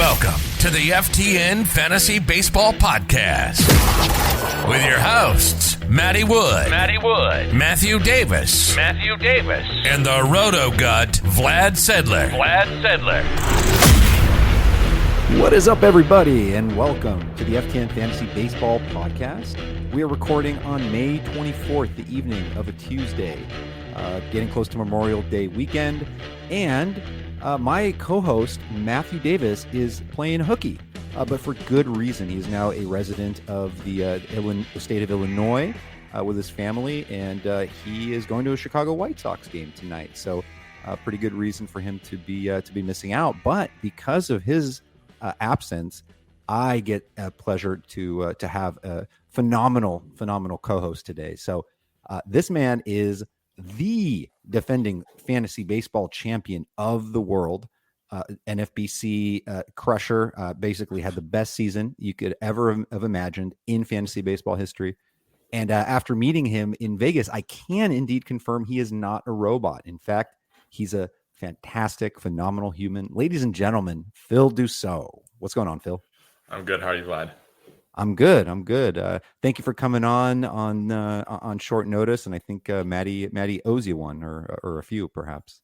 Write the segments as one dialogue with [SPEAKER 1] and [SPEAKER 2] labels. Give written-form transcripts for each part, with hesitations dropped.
[SPEAKER 1] Welcome to the FTN Fantasy Baseball Podcast with your hosts, Matty Wood, Matthew Davis, and the Roto-Gut, Vlad Sedler.
[SPEAKER 2] What is up, everybody, and welcome to the FTN Fantasy Baseball Podcast. We are recording on May 24th, the evening of a Tuesday, getting close to Memorial Day weekend, and my co-host, Matthew Davis, is playing hooky, but for good reason. He is now a resident of the state of Illinois with his family, and he is going to a Chicago White Sox game tonight. So, pretty good reason for him to be missing out. But because of his absence, I get a pleasure to have a phenomenal co-host today. So, this man is the defending fantasy baseball champion of the world, NFBC crusher, basically had the best season you could ever have imagined in fantasy baseball history. And after meeting him in Vegas, I can indeed confirm he is not a robot. In fact, he's a fantastic, phenomenal human. Ladies and gentlemen, Phil Dussault. What's going on, Phil?
[SPEAKER 3] I'm good. How are you, Vlad?
[SPEAKER 2] I'm good. Thank you for coming on short notice, and I think Maddie owes you one or a few, perhaps.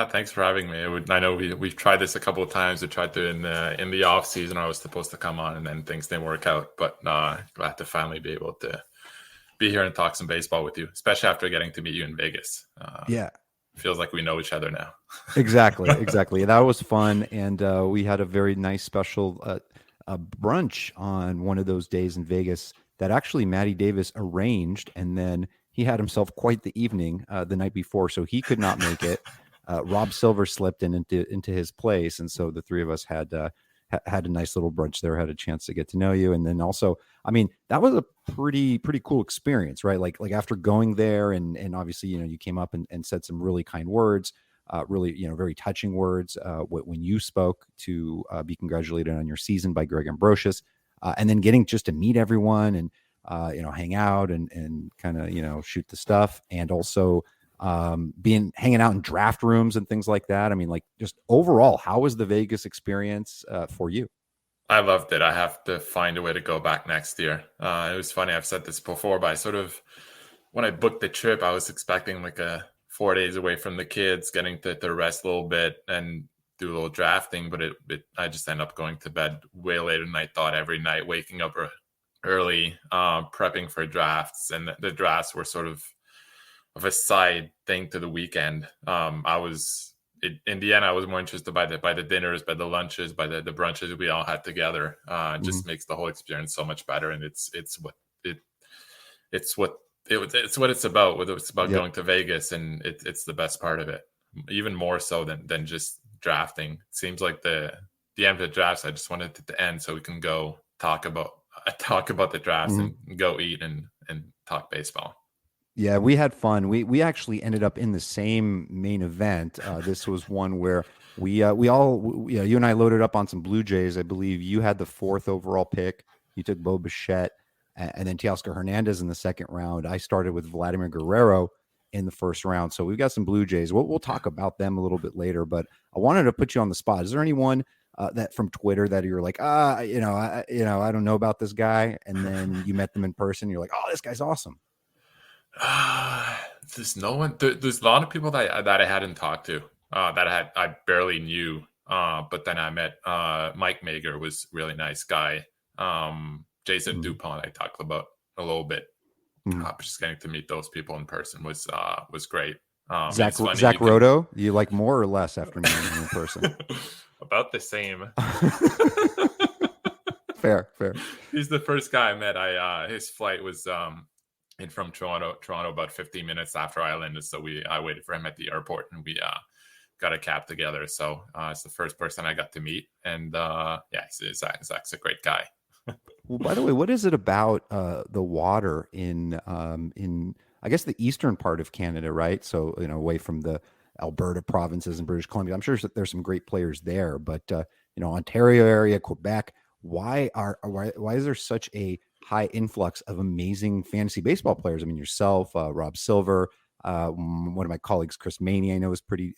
[SPEAKER 3] Thanks for having me. I know we've tried this a couple of times. We tried to in the off season. I was supposed to come on, and then things didn't work out. But glad to finally be able to be here and talk some baseball with you, especially after getting to meet you in Vegas.
[SPEAKER 2] Yeah.
[SPEAKER 3] Feels like we know each other now.
[SPEAKER 2] Exactly. That was fun, and we had a very nice special brunch on one of those days in Vegas that actually Matty Davis arranged, and then he had himself quite the evening the night before, so he could not make it. Rob Silver slipped into his place, and so the three of us had a nice little brunch there, had a chance to get to know you. And then also, I mean, that was a pretty cool experience, right? Like after going there, and obviously, you came up and said some really kind words, really, very touching words when you spoke to be congratulated on your season by Greg Ambrosius, and then getting just to meet everyone and hang out and kind of shoot the stuff, and also hanging out in draft rooms and things like that. I mean, like, just overall, how was the Vegas experience for you?
[SPEAKER 3] I loved it. I have to find a way to go back next year. It was funny. I've said this before, but when I booked the trip, I was expecting like 4 days away from the kids, getting to rest a little bit and do a little drafting. But I just ended up going to bed way later than I thought every night, waking up early, prepping for drafts. And the drafts were sort of a side thing to the weekend. In the end, I was more interested by the dinners, by the lunches, by the brunches we all had together. It just makes the whole experience so much better. And it's what it's about. Whether it's about going to Vegas, and it's the best part of it, even more so than just drafting. It seems like the end of the drafts, I just wanted it to end so we can go talk about the drafts and go eat and talk baseball.
[SPEAKER 2] Yeah, we had fun. We actually ended up in the same main event. This was one where we all you and I loaded up on some Blue Jays. I believe you had the 4th overall pick. You took Bo Bichette and then Teoscar Hernandez in the second round. I started with Vladimir Guerrero in the first round. So we've got some Blue Jays. We'll talk about them a little bit later, but I wanted to put you on the spot. Is there anyone that from Twitter that you're like, I don't know about this guy, and then you met them in person, you're like, oh, this guy's awesome?
[SPEAKER 3] There's no one. There's a lot of people that I hadn't talked to, that I barely knew. But then I met Mike Mager, was a really nice guy. Jason Dupont I talked about a little bit. Just getting to meet those people in person was great.
[SPEAKER 2] Zach Roto, you like more or less after meeting him in person?
[SPEAKER 3] About the same.
[SPEAKER 2] Fair.
[SPEAKER 3] He's the first guy I met. His flight was in from Toronto about 15 minutes after I landed. So I waited for him at the airport, and we got a cab together. So it's the first person I got to meet. And Zach's a great guy.
[SPEAKER 2] Well, by the way, what is it about the water in I guess the eastern part of Canada, right? So, away from the Alberta provinces and British Columbia. I'm sure there's some great players there, but Ontario area, Quebec, why is there such a high influx of amazing fantasy baseball players? I mean, yourself, Rob Silver, one of my colleagues, Chris Maney, I know is pretty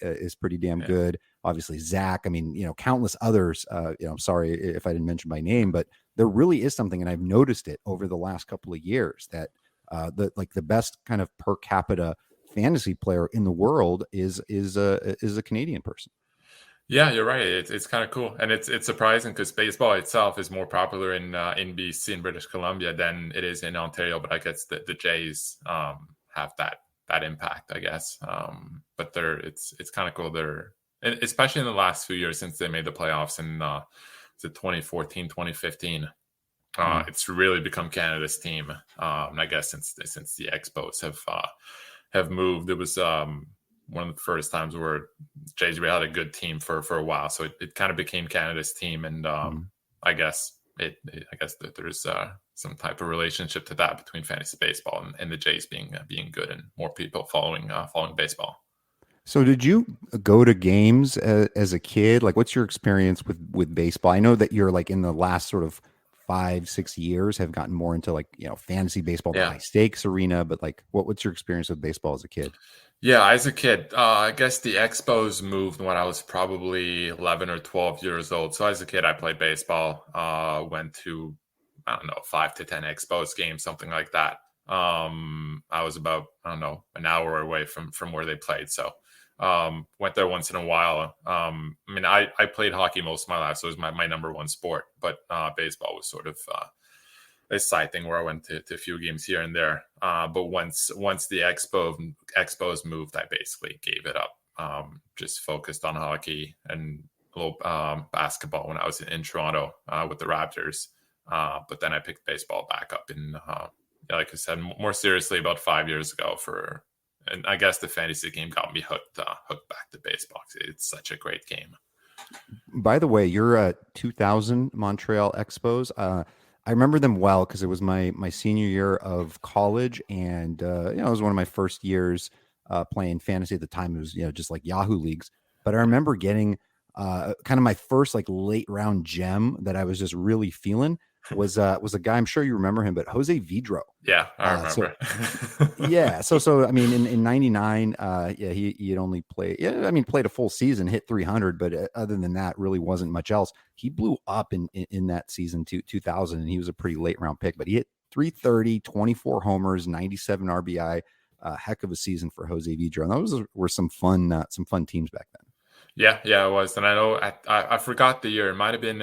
[SPEAKER 2] damn good. obviously Zack. I mean, countless others. I'm sorry if I didn't mention by name, but there really is something, and I've noticed it over the last couple of years that the best kind of per capita fantasy player in the world is a Canadian person.
[SPEAKER 3] Yeah, you're right. It's kind of cool, and it's surprising because baseball itself is more popular in BC, in British Columbia, than it is in Ontario. But I guess the Jays have that impact, I guess. But it's kind of cool. Especially in the last few years since they made the playoffs in 2014, 2015. It's really become Canada's team. I guess since the Expos have moved, it was one of the first times where Jays really had a good team for a while. So it kind of became Canada's team, and I guess that there's some type of relationship to that between fantasy baseball and the Jays being good and more people following baseball.
[SPEAKER 2] So did you go to games as a kid? Like, what's your experience with baseball? I know that you're like in the last sort of 5-6 years have gotten more into like, fantasy baseball, the high stakes arena, but like what's your experience with baseball as a kid?
[SPEAKER 3] Yeah, as a kid, I guess the Expos moved when I was probably 11 or 12 years old. So as a kid, I played baseball, went to, I don't know, 5 to 10 Expos games, something like that. I was about, I don't know, an hour away from where they played. So went there once in a while. I mean, I played hockey most of my life, so it was my number one sport. But baseball was sort of a side thing where I went to a few games here and there. But once the Expos moved, I basically gave it up. Just focused on hockey and a little basketball when I was in Toronto with the Raptors. But then I picked baseball back up in, like I said, more seriously about 5 years ago and I guess the fantasy game got me hooked back to baseball. It's such a great game.
[SPEAKER 2] By the way, you're 2000 Montreal Expos. I remember them well because it was my senior year of college, and it was one of my first years playing fantasy. At the time, it was just like Yahoo leagues. But I remember getting kind of my first like late round gem that I was just really feeling was a guy. I'm sure you remember him, but Jose Vidro.
[SPEAKER 3] Yeah, I remember.
[SPEAKER 2] So I mean, in '99, he had only played. Yeah, I mean, played a full season, hit 300, but other than that, really wasn't much else. He blew up in that season 2000, and he was a pretty late round pick. But he hit 330, 24 homers, 97 RBI. Heck of a season for Jose Vidro, and those were some fun teams back then.
[SPEAKER 3] Yeah, it was. And I know I forgot the year. It might have been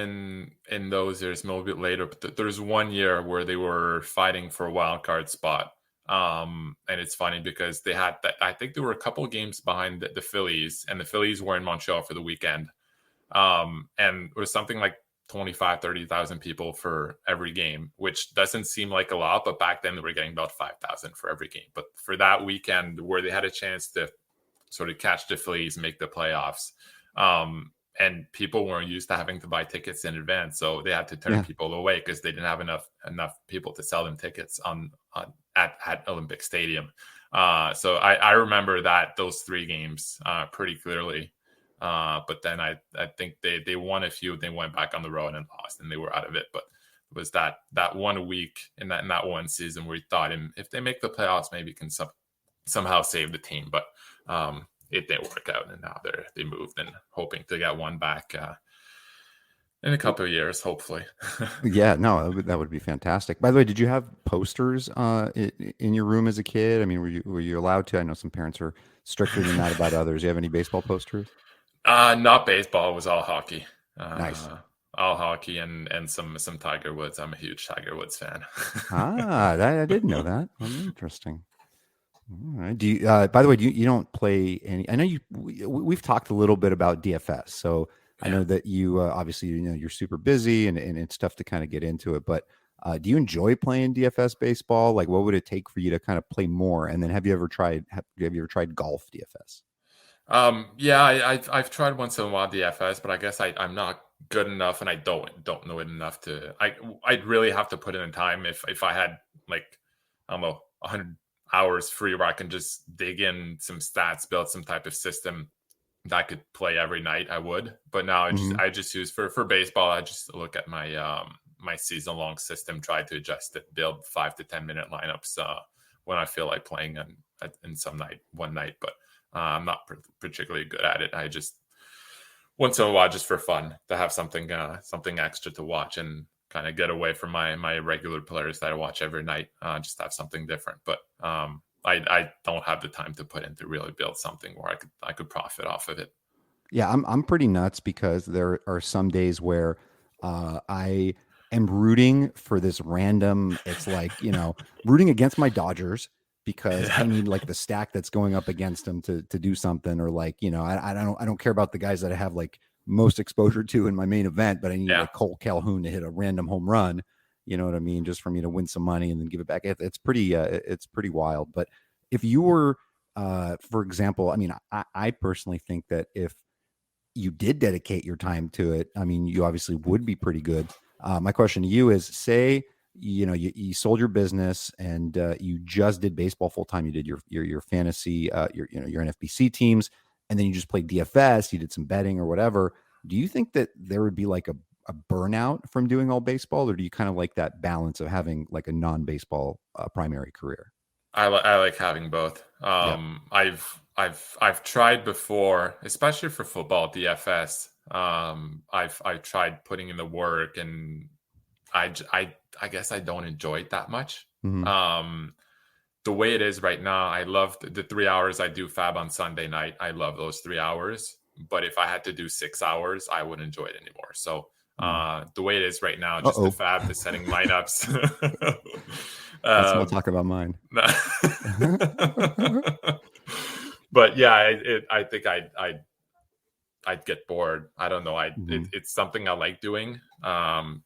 [SPEAKER 3] in those years, maybe a bit later. But there's one year where they were fighting for a wild card spot. And it's funny because they had that. I think there were a couple of games behind the Phillies, and the Phillies were in Montreal for the weekend. And it was something like 30,000 people for every game, which doesn't seem like a lot. But back then they were getting about 5,000 for every game. But for that weekend where they had a chance to sort of catch the Phillies, make the playoffs. And people weren't used to having to buy tickets in advance. So they had to turn people away because they didn't have enough people to sell them tickets at Olympic Stadium. So I remember those 3 games pretty clearly. But then I think they won a few, they went back on the road and lost, and they were out of it. But it was that 1 week in that one season where we thought, if they make the playoffs, maybe can somehow save the team. But it didn't work out, and now they moved and hoping to get one back in a couple of years, hopefully.
[SPEAKER 2] Yeah, no, that would be fantastic. By the way, did you have posters in your room as a kid? I mean, were you allowed to? I know some parents are stricter than that about others. Do you have any baseball posters?
[SPEAKER 3] Not baseball. It was all hockey.
[SPEAKER 2] Nice.
[SPEAKER 3] All hockey and some Tiger Woods. I'm a huge Tiger Woods fan.
[SPEAKER 2] I didn't know that. Interesting. All right. Do you? By the way, you don't play any? I know we've talked a little bit about DFS, so I know that you obviously you're super busy and it's tough to kind of get into it. But do you enjoy playing DFS baseball? Like, what would it take for you to kind of play more? And then have you ever tried golf DFS?
[SPEAKER 3] Yeah, I've tried once in a while DFS, but I guess I'm not good enough, and I don't know it enough to. I'd really have to put in time if I had like, I don't know, 100 hours free where I can just dig in some stats, build some type of system that I could play every night. I would, but now I just use for baseball. I just look at my my season long system, try to adjust it, build 5 to 10 minute lineups when I feel like playing in one night, but I'm not particularly good at it. I just once in a while, just for fun, to have something extra to watch and kind of get away from my regular players that I watch every night. Just have something different. But I don't have the time to put in to really build something where I could profit off of it.
[SPEAKER 2] Yeah, I'm pretty nuts because there are some days where I am rooting for this random. It's like, rooting against my Dodgers because I need like the stack that's going up against them to do something, or like, I don't care about the guys that I have like most exposure to in my main event, but I need like Cole Calhoun to hit a random home run. You know what I mean? Just for me to win some money and then give it back. It's pretty wild. But if you were, for example, I mean, I personally think that if you did dedicate your time to it, I mean, you obviously would be pretty good. My question to you is, say, you sold your business and you just did baseball full time. You did your fantasy, your NFBC teams, and then you just played DFS. You did some betting or whatever. Do you think that there would be like a burnout from doing all baseball, or do you kind of like that balance of having like a non-baseball primary career?
[SPEAKER 3] I like having both. I've tried before, especially for football DFS. I've tried putting in the work, and I guess I don't enjoy it that much. Mm-hmm. The way it is right now, I love the 3 hours I do FAAB on Sunday night. I love those 3 hours. But if I had to do 6 hours, I wouldn't enjoy it anymore. So the way it is right now, just the FAAB, the setting lineups.
[SPEAKER 2] We'll talk about mine.
[SPEAKER 3] But yeah, I think I'd get bored. I don't know. It's something I like doing.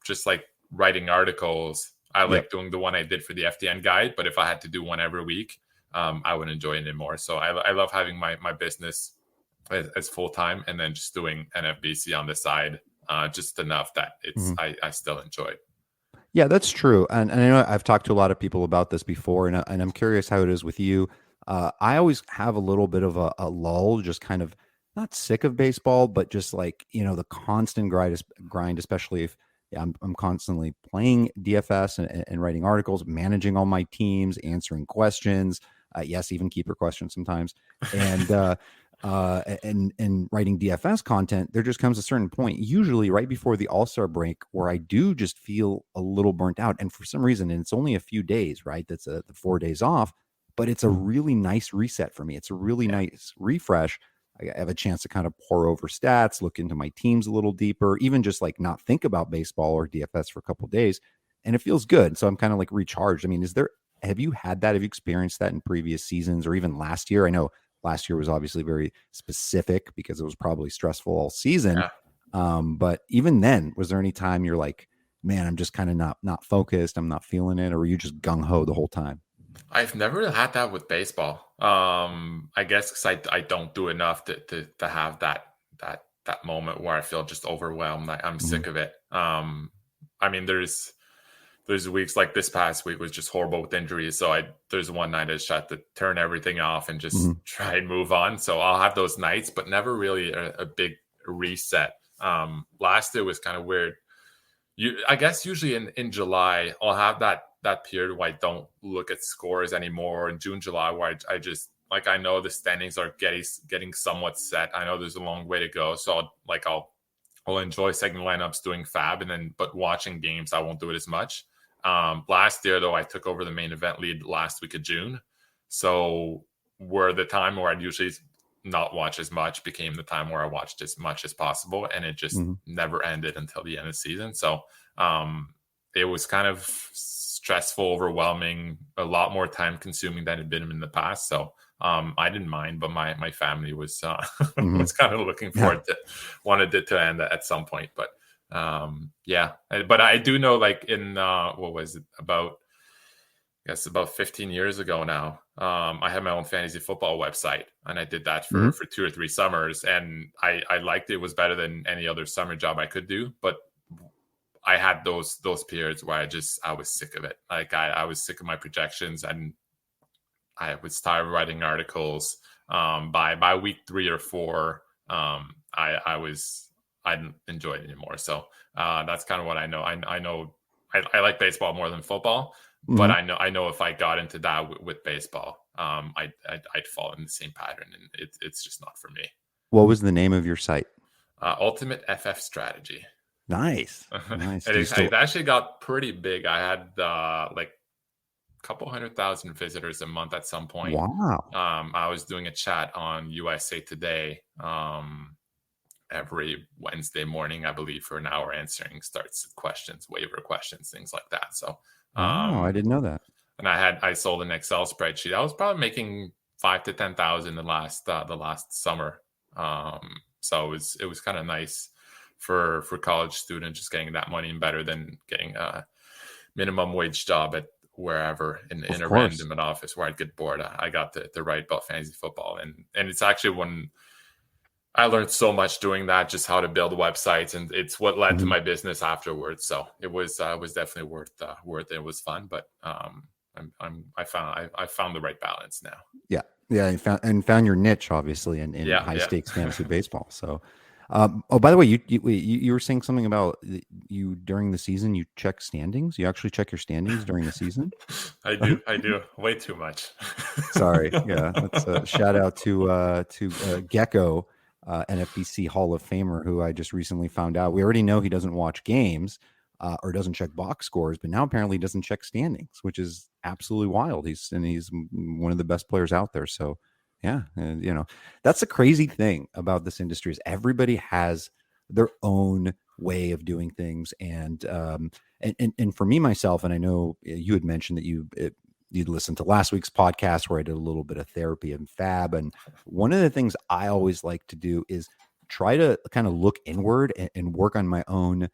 [SPEAKER 3] Just like writing articles. I like doing the one I did for the FTN guide, but if I had to do one every week, I would enjoy it more. So I love having my business as full time, and then just doing NFBC on the side, just enough that it's I still enjoy it.
[SPEAKER 2] Yeah, that's true. And I know I've talked to a lot of people about this before, and I'm curious how it is with you. I always have a little bit of a lull, just kind of not sick of baseball, but just like, the constant grind, especially if I'm constantly playing DFS and writing articles, managing all my teams, answering questions. Yes, even keeper questions sometimes. And, and writing DFS content, there just comes a certain point, usually right before the All-Star break, where I do just feel a little burnt out. And for some reason, and it's only a few days, right? That's the 4 days off, but it's a really nice reset for me. It's a really nice refresh. I have a chance to kind of pour over stats, look into my teams a little deeper, even just like not think about baseball or DFS for a couple of days. And it feels good. So I'm kind of like recharged. I mean, have you had that? Have you experienced that in previous seasons or even last year? I know last year was obviously very specific because it was probably stressful all season. Yeah. But even then, was there any time you're like, man, I'm just kind of not focused, I'm not feeling it, or were you just gung-ho the whole time?
[SPEAKER 3] I've never had that with baseball. I guess because I don't do enough to have that moment where I feel just overwhelmed. I'm sick of it. I mean, there's weeks like this past week was just horrible with injuries. So there's one night I just had to turn everything off and just try and move on. So I'll have those nights, but never really a big reset. Last year was kind of weird. I guess usually in July, I'll have that period where I don't look at scores anymore. In June, July, where I just like, I know the standings are getting somewhat set. I know there's a long way to go. So I'll enjoy second lineups doing FAAB, but watching games, I won't do it as much. Last year, though, I took over the main event lead last week of June. So where the time where I'd usually not watch as much became the time where I watched as much as possible. And it just never ended until the end of the season. So it was kind of stressful, overwhelming, a lot more time consuming than it had been in the past. So I didn't mind, but my family was was kind of looking forward wanted it to end at some point. But but I do know, like in what was it, about 15 years ago now, I had my own fantasy football website, and I did that for 2 or 3 summers, and I liked it. It was better than any other summer job I could do, but I had those periods where I was sick of it. Like I was sick of my projections, and I was tired of writing articles. By week 3 or 4, I didn't enjoy it anymore. So that's kind of what I know. I know I like baseball more than football, but I know if I got into that with baseball, I'd fall in the same pattern, and it's just not for me.
[SPEAKER 2] What was the name of your site?
[SPEAKER 3] Ultimate FF Strategy.
[SPEAKER 2] Nice. Nice.
[SPEAKER 3] It actually got pretty big. I had like a couple 100,000 visitors a month at some point.
[SPEAKER 2] Wow.
[SPEAKER 3] I was doing a chat on USA Today every Wednesday morning, I believe, for an hour, answering starts questions, waiver questions, things like that. So
[SPEAKER 2] I didn't know that.
[SPEAKER 3] And I sold an Excel spreadsheet. I was probably making 5,000 to 10,000 the last summer. So it was kind of nice for college students, just getting that money, and better than getting a minimum wage job at wherever in a random office where I'd get bored. I got to write about fantasy football, and it's actually when I learned so much doing that, just how to build websites, and it's what led to my business afterwards. So it was definitely worth it. It was fun, but I found the right balance now.
[SPEAKER 2] Yeah, and found your niche, obviously, in high stakes fantasy baseball. So, by the way, you were saying something about you during the season. You check standings. You actually check your standings during the season.
[SPEAKER 3] I do way too much.
[SPEAKER 2] Sorry. Yeah, that's a shout out to Gecko, NFBC Hall of Famer, who I just recently found out. We already know he doesn't watch games or doesn't check box scores, but now apparently doesn't check standings, which is absolutely wild. He's one of the best players out there. So yeah, and, that's the crazy thing about this industry is everybody has their own way of doing things. And for me, myself, and I know you had mentioned that you'd listened to last week's podcast where I did a little bit of therapy and FAAB. And one of the things I always like to do is try to kind of look inward and work on my own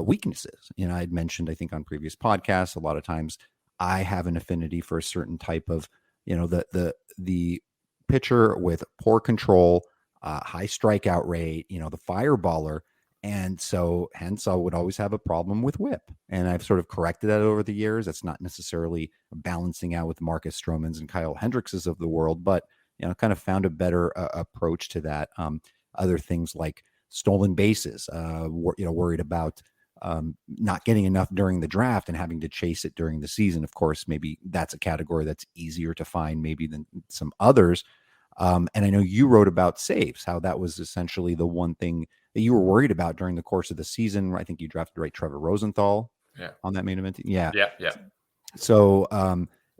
[SPEAKER 2] weaknesses. I'd mentioned, I think on previous podcasts, a lot of times I have an affinity for a certain type of, the pitcher with poor control, high strikeout rate, the fireballer. And so hence I would always have a problem with whip. And I've sort of corrected that over the years. That's not necessarily balancing out with Marcus Stromans and Kyle Hendrickses of the world, but, kind of found a better approach to that. Other things like stolen bases, worried about not getting enough during the draft and having to chase it during the season. Of course, maybe that's a category that's easier to find maybe than some others. And I know you wrote about saves, how that was essentially the one thing that you were worried about during the course of the season. I think you drafted Trevor Rosenthal on that main event team. Yeah. So,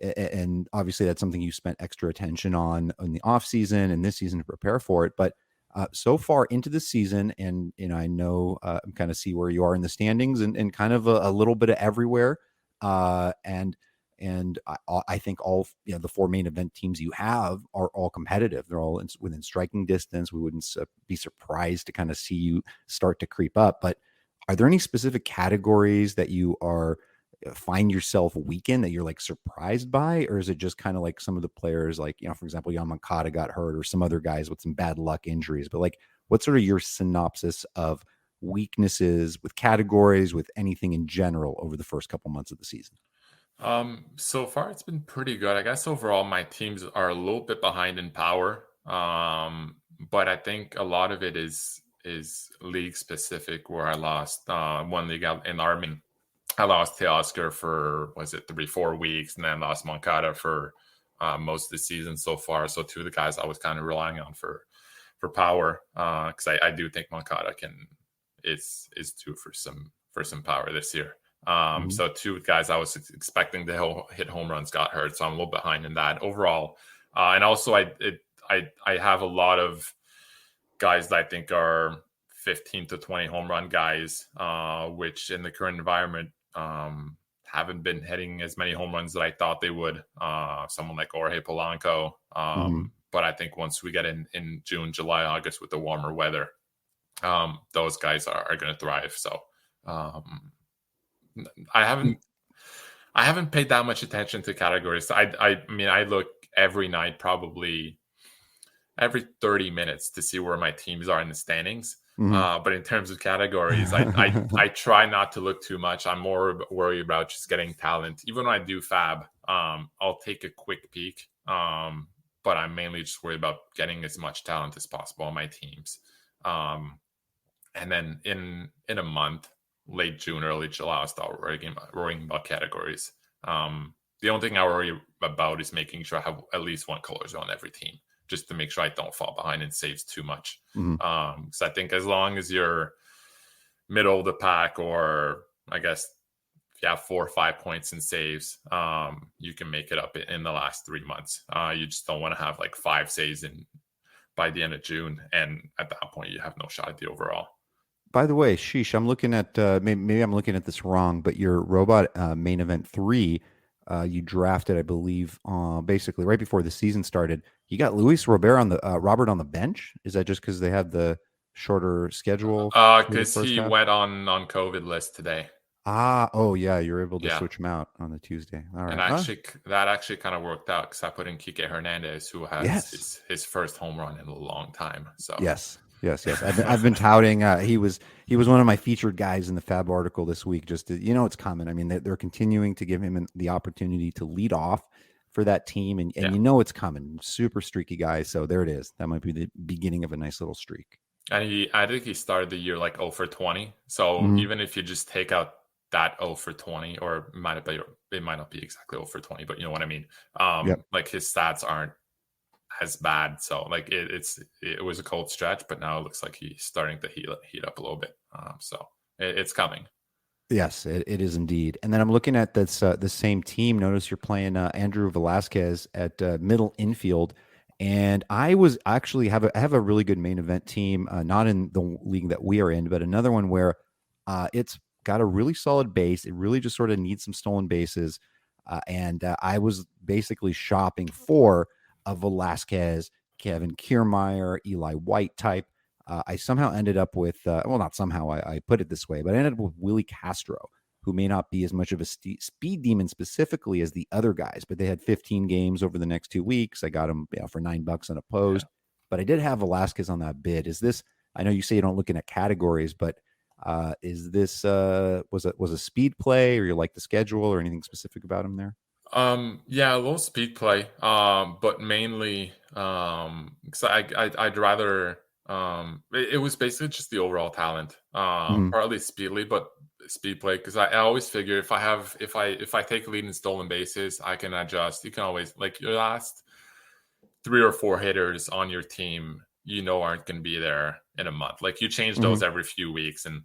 [SPEAKER 2] and obviously that's something you spent extra attention on in the off season and this season to prepare for it. But so far into the season, and I know kind of see where you are in the standings and kind of a little bit of everywhere. And I think all the four main event teams you have are all competitive. They're all within striking distance. We wouldn't be surprised to kind of see you start to creep up. But are there any specific categories that you find yourself weak in that you're like surprised by, or is it just kind of like some of the players, like for example, Jan Moncada got hurt, or some other guys with some bad luck injuries? But like, what's sort of your synopsis of weaknesses with categories, with anything in general over the first couple months of the season?
[SPEAKER 3] So far it's been pretty good. I guess overall my teams are a little bit behind in power. But I think a lot of it is league specific, where I lost one league out in Army. I lost Teoscar for 3-4 weeks, and then lost Moncada for most of the season so far. So two of the guys I was kind of relying on for power, because I do think Moncada is due for some power this year. So two guys I was expecting to hit home runs got hurt, so I'm a little behind in that overall. And also I have a lot of guys that I think are 15 to 20 home run guys, which in the current environment haven't been hitting as many home runs that I thought they would. Someone like Jorge Polanco. But I think once we get in June, July, August with the warmer weather, those guys are going to thrive. So I haven't paid that much attention to categories. I mean, I look every night, probably every 30 minutes, to see where my teams are in the standings. But in terms of categories, I try not to look too much. I'm more worried about just getting talent. Even when I do FAAB, I'll take a quick peek. But I'm mainly just worried about getting as much talent as possible on my teams. And then in a month, late June, early July, I'll start worrying about categories. The only thing I worry about is making sure I have at least one color zone on every team. just to make sure I don't fall behind in saves too much.
[SPEAKER 2] Mm-hmm.
[SPEAKER 3] So I think as long as you're middle of the pack, or I guess if you have 4 or 5 points in saves, you can make it up in the last 3 months. You just don't want to have like 5 saves by the end of June, and at that point you have no shot at the overall.
[SPEAKER 2] By the way, sheesh, I'm looking at maybe I'm looking at this wrong, but your robot main event 3, you drafted, I believe, basically right before the season started. You got Luis Robert on the bench. Is that just because they had the shorter schedule?
[SPEAKER 3] Because he went on COVID list today.
[SPEAKER 2] Oh yeah, you're able to switch him out on the Tuesday. All right,
[SPEAKER 3] and that actually kind of worked out because I put in Kike Hernandez, who has his first home run in a long time. So
[SPEAKER 2] yes. I've been touting. He was one of my featured guys in the FAAB article this week. Just to, it's coming. I mean, they're continuing to give him the opportunity to lead off for that team, and it's coming. Super streaky guy. So there it is. That might be the beginning of a nice little streak.
[SPEAKER 3] And I think he started the year like 0 for 20. So even if you just take out that 0 for 20, or it might not be exactly 0 for 20, but you know what I mean. Like his stats aren't as bad, so like it was a cold stretch, but now it looks like he's starting to heat up a little bit. So it's coming.
[SPEAKER 2] Yes, it is indeed. And then I'm looking at this the same team. Notice you're playing Andrew Velasquez at middle infield, and I have a really good main event team, not in the league that we are in, but another one where it's got a really solid base. It really just sort of needs some stolen bases, and I was basically shopping for a Velasquez, Kevin Kiermaier, Eli White type. I somehow ended up with, not somehow, I put it this way, but I ended up with Willie Castro, who may not be as much of a speed demon specifically as the other guys, but they had 15 games over the next 2 weeks. I got him for $9 unopposed, but I did have Velasquez on that bid. Is this, I know you say you don't look at categories, but is this, was a speed play, or you like the schedule, or anything specific about him there?
[SPEAKER 3] A little speed play, but mainly because I'd rather it was basically just the overall talent, partly speed play, because I always figure if I take a lead in stolen bases, I can adjust. You can always, like, your last 3 or 4 hitters on your team aren't going to be there in a month. Like, you change those every few weeks, and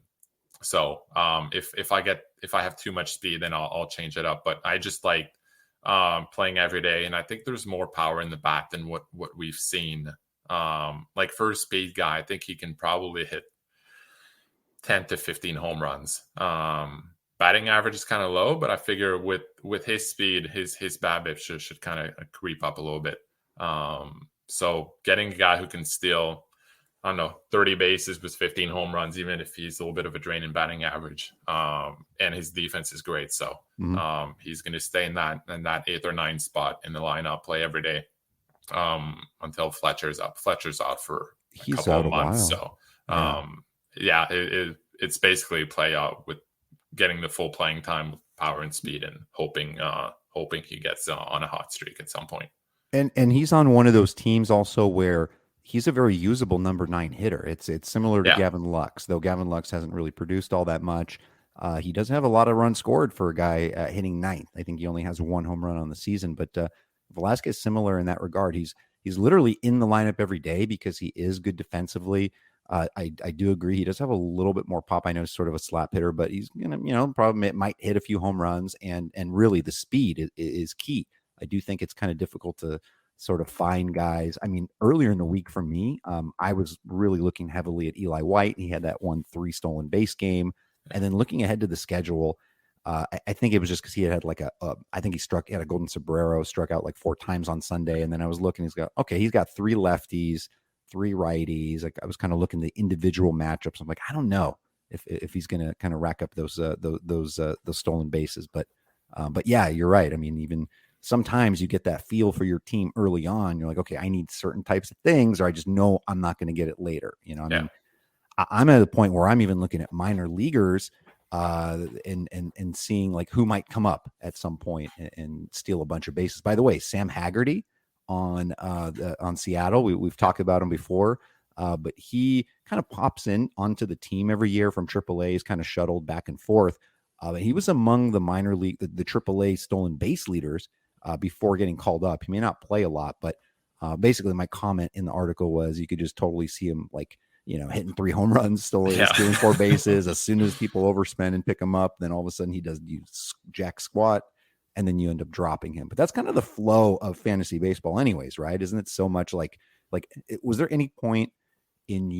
[SPEAKER 3] so if I have too much speed, then I'll change it up. But I just like playing every day, and I think there's more power in the bat than what we've seen. Like, for a speed guy, I think he can probably hit 10 to 15 home runs. Batting average is kind of low, but I figure with his speed, his BABIP should kind of creep up a little bit. So getting a guy who can steal, 30 bases with 15 home runs, even if he's a little bit of a drain in batting average, and his defense is great. So he's going to stay in that 8th or 9th spot in the lineup, play every day until Fletcher's up. Fletcher's out for a couple of months. So it's basically play out with getting the full playing time with power and speed, and hoping he gets on a hot streak at some point.
[SPEAKER 2] And he's on one of those teams also where he's a very usable number 9 hitter. It's similar to Gavin Lux, though Gavin Lux hasn't really produced all that much. He doesn't have a lot of runs scored for a guy hitting 9th. I think he only has 1 home run on the season, but Velasquez is similar in that regard. He's literally in the lineup every day because he is good defensively. I do agree. He does have a little bit more pop. I know he's sort of a slap hitter, but he's gonna, probably might hit a few home runs, and really the speed is key. I do think it's kind of difficult to sort of find guys. I mean, earlier in the week for me, I was really looking heavily at Eli White. He had that 1-3 stolen base game. And then looking ahead to the schedule, I think it was just because he had like I think he had a golden sombrero, struck out like 4 times on Sunday. And then I was looking, he's got 3 lefties, 3 righties. Like, I was kind of looking at the individual matchups. I'm like, I don't know if he's going to kind of rack up those stolen bases. But yeah, you're right. I mean, even sometimes you get that feel for your team early on. You're like, okay, I need certain types of things, or I just know I'm not going to get it later. I mean, I'm at a point where I'm even looking at minor leaguers and seeing like who might come up at some point and steal a bunch of bases. By the way, Sam Haggerty on Seattle, we've talked about him before, but he kind of pops in onto the team every year from AAA. He's kind of shuttled back and forth. He was among the minor league, the AAA stolen base leaders before getting called up. He may not play a lot, but Basically, my comment in the article was you could just totally see him like, hitting 3 home runs, stealing 4 bases. As soon as people overspend and pick him up, then all of a sudden he does jack squat, and then you end up dropping him. But that's kind of the flow of fantasy baseball anyways, right? Isn't it so much like was there any point in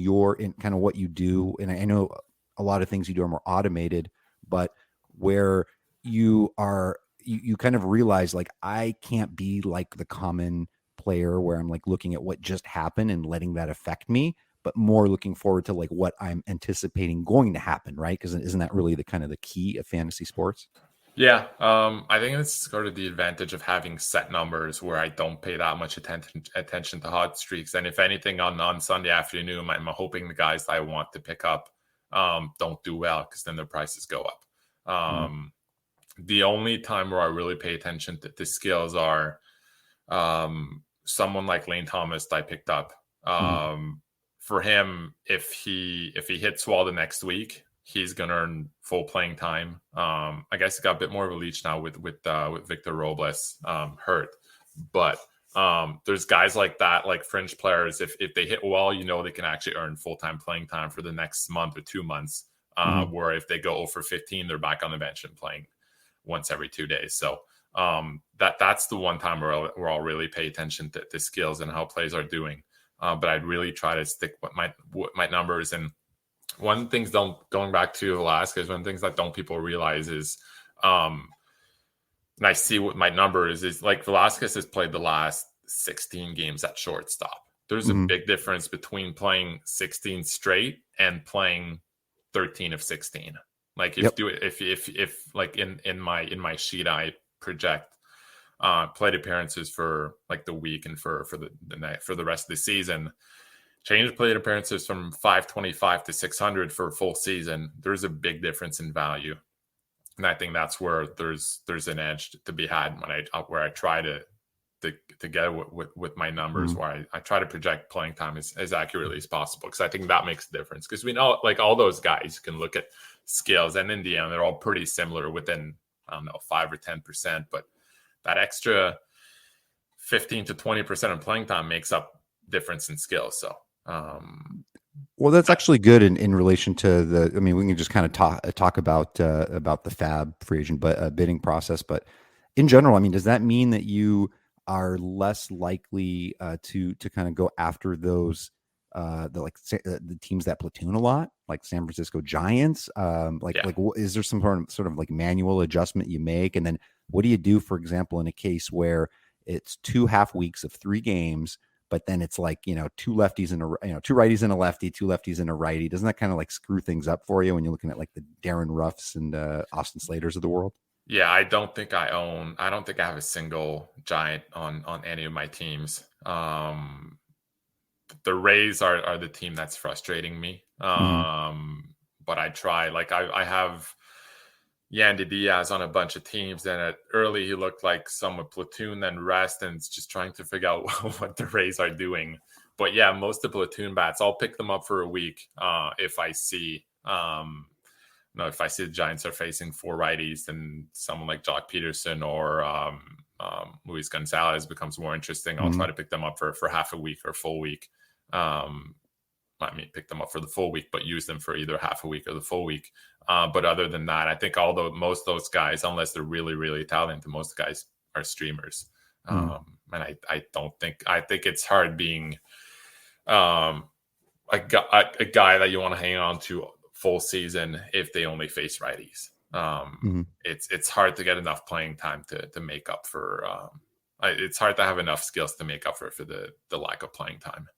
[SPEAKER 2] kind of what you do? And I know a lot of things you do are more automated, but where you kind of realize like, I can't be like the common player where I'm like looking at what just happened and letting that affect me, but more looking forward to like what I'm anticipating going to happen, right? Because isn't that really the kind of the key of fantasy sports?
[SPEAKER 3] Yeah, I think it's sort of the advantage of having set numbers where I don't pay that much attention to hot streaks. And if anything, on Sunday afternoon, I'm hoping the guys that I want to pick up don't do well, because then their prices go up. The only time where I really pay attention to skills are someone like Lane Thomas that I picked up. For him, if he hits well the next week, he's going to earn full playing time. I guess he got a bit more of a leash now with Victor Robles hurt. But there's guys like that, like fringe players. If they hit well, they can actually earn full-time playing time for the next month or 2 months. Where if they go 0 for 15, they're back on the bench and playing once every 2 days. So that's the one time where I'll really pay attention to skills and how plays are doing. But I'd really try to stick with my numbers. And one thing going back to Velasquez, one of the things that people realize is, and I see what my number is like Velasquez has played the last 16 games at shortstop. There's a big difference between playing 16 straight and playing 13 of 16. Like if like in my sheet, I project plate appearances for like the week and for the rest of the season. Change plate appearances from 525 to 600 for a full season. There's a big difference in value, and I think that's where there's an edge to be had where I try to get with my numbers, where I try to project playing time as accurately as possible, because I think that makes a difference. Because we know like all those guys can look at skills, and in the end they're all pretty similar within 5 or 10%, but that extra 15 to 20% of playing time makes up difference in skills. So.
[SPEAKER 2] Well, that's actually good in relation to we can just kind of talk about the FAAB free agent bidding process, but in general, does that mean that you are less likely to kind of go after those the teams that platoon a lot, like San Francisco Giants? Is there some sort of like manual adjustment you make? And then what do you do, for example, in a case where it's 2 half weeks of 3 games, but then it's like, 2 lefties and 2 righties and a lefty, 2 lefties and a righty? Doesn't that kind of like screw things up for you when you're looking at like the Darren Ruffs and Austin Slaters of the world?
[SPEAKER 3] Yeah, I don't think I have a single Giant on any of my teams. The Rays are the team that's frustrating me. But I try, like I have Yandy Diaz on a bunch of teams, and early he looked like some would platoon then rest, and it's just trying to figure out what the Rays are doing. But yeah, most of the platoon bats, I'll pick them up for a week if I see if I see the Giants are facing 4 righties, then someone like Jock Peterson or Luis Gonzalez becomes more interesting. I'll try to pick them up for half a week or a full week. Pick them up for the full week, but use them for either half a week or the full week. But other than that, I think most of those guys, unless they're really, really talented, most guys are streamers. And I think it's hard being a guy that you want to hang on to full season if they only face righties. It's hard to get enough playing time to make up for. It's hard to have enough skills to make up for the lack of playing time.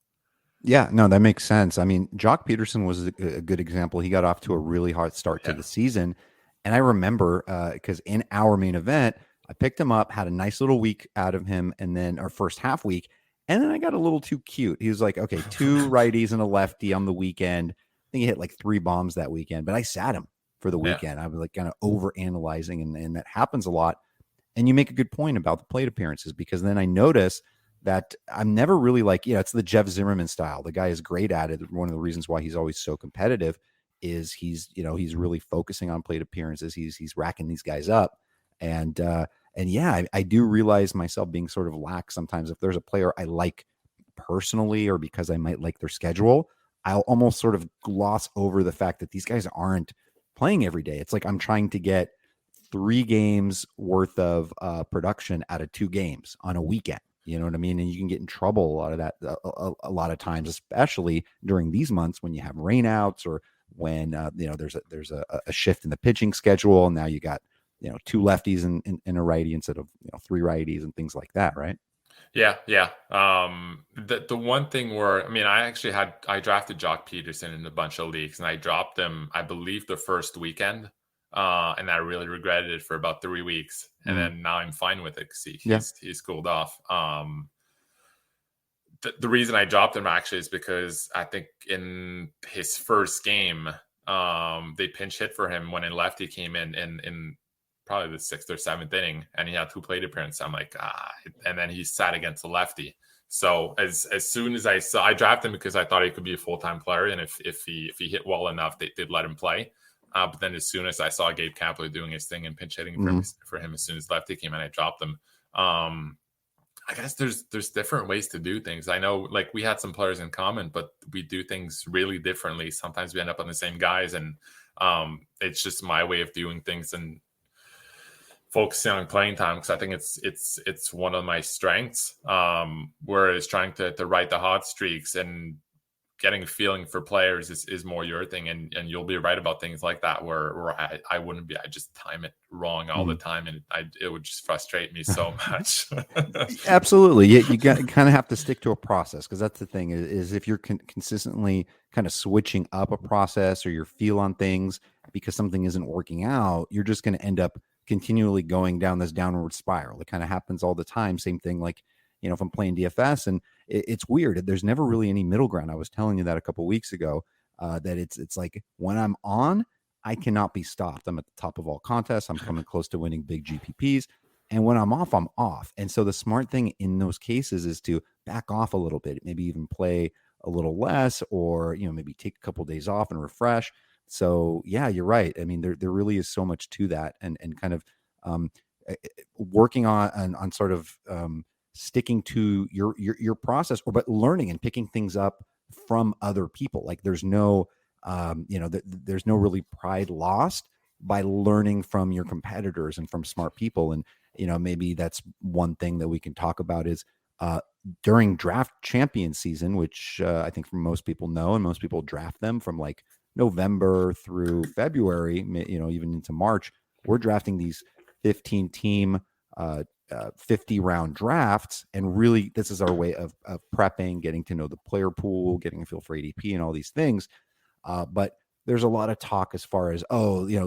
[SPEAKER 2] Yeah, no, that makes sense. Jock Peterson was a good example. He got off to a really hard start to the season. And I remember because in our main event, I picked him up, had a nice little week out of him, and then our first half week. And then I got a little too cute. He was like, okay, 2 righties and a lefty on the weekend. I think he hit like 3 bombs that weekend, but I sat him for the weekend. I was like kind of over analyzing, and that happens a lot. And you make a good point about the plate appearances, because then I notice that I'm never really like, it's the Jeff Zimmerman style. The guy is great at it. One of the reasons why he's always so competitive is he's really focusing on plate appearances. He's racking these guys up. And yeah, I do realize myself being sort of lax sometimes. If there's a player I like personally or because I might like their schedule, I'll almost sort of gloss over the fact that these guys aren't playing every day. It's like I'm trying to get 3 games worth of production out of 2 games on a weekend. You know what I mean? And you can get in trouble a lot of that, a lot of times, especially during these months when you have rainouts or when there's a shift in the pitching schedule, and now you got 2 lefties in a righty instead of 3 righties and things like that, right?
[SPEAKER 3] Yeah. The one thing where I drafted Jock Peterson in a bunch of leagues, and I dropped him, I believe, the first weekend, and I really regretted it for about 3 weeks, and then now I'm fine with it because he's cooled off. The reason I dropped him actually is because I think in his first game, they pinch hit for him when a lefty came in probably the 6th or 7th inning, and he had 2 plate appearances. I'm like, and then he sat against the lefty. So as soon as I drafted him because I thought he could be a full-time player, and if he hit well enough, they did let him play. But then as soon as I saw Gabe Kapler doing his thing and pinch hitting for him as soon as lefty came in, I dropped him. I guess there's different ways to do things. I know, like, we had some players in common, but we do things really differently. Sometimes we end up on the same guys, and it's just my way of doing things and focusing on playing time, because I think it's one of my strengths. Whereas trying to ride the hot streaks and getting a feeling for players is more your thing, and you'll be right about things like that where I wouldn't be. I just time it wrong all the time, and it would just frustrate me so much.
[SPEAKER 2] Absolutely. You kind of have to stick to a process, because that's the thing is if you're consistently kind of switching up a process or your feel on things because something isn't working out, you're just going to end up continually going down this downward spiral. It kind of happens all the time. Same thing, like, if I'm playing DFS, and it's weird. There's never really any middle ground. I was telling you that a couple of weeks ago, that it's like when I'm on, I cannot be stopped. I'm at the top of all contests. I'm coming close to winning big GPPs. And when I'm off, I'm off. And so the smart thing in those cases is to back off a little bit, maybe even play a little less, or, maybe take a couple of days off and refresh. So yeah, you're right. I mean, there really is so much to that, and kind of working on sort of sticking to your process, but learning and picking things up from other people. Like there's no there's no really pride lost by learning from your competitors and from smart people. And maybe that's one thing that we can talk about is during draft champion season, which I think most people know, and most people draft them from like November through February, even into March. We're drafting these 15 team 50 round drafts, and really this is our way of prepping, getting to know the player pool, getting a feel for ADP and all these things. But there's a lot of talk as far as,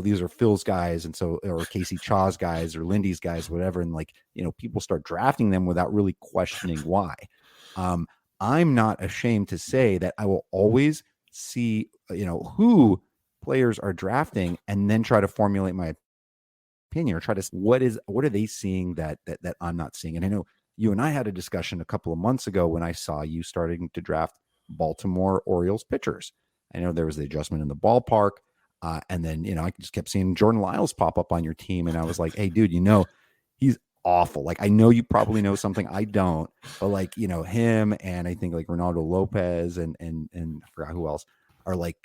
[SPEAKER 2] these are Phil's guys, and so, or Casey Chaw's guys, or Lindy's guys, whatever, and like, people start drafting them without really questioning why. I'm not ashamed to say that I will always see who players are drafting, and then try to formulate my opinion, or try to what are they seeing that I'm not seeing. And I know you and I had a discussion a couple of months ago when I saw you starting to draft Baltimore Orioles pitchers. I know there was the adjustment in the ballpark, and then I just kept seeing Jordan Lyles pop up on your team, and I was like, hey dude, he's awful. Like, I know you probably know something I don't, but like, him, and I think like Ronaldo Lopez and I forgot who else are like,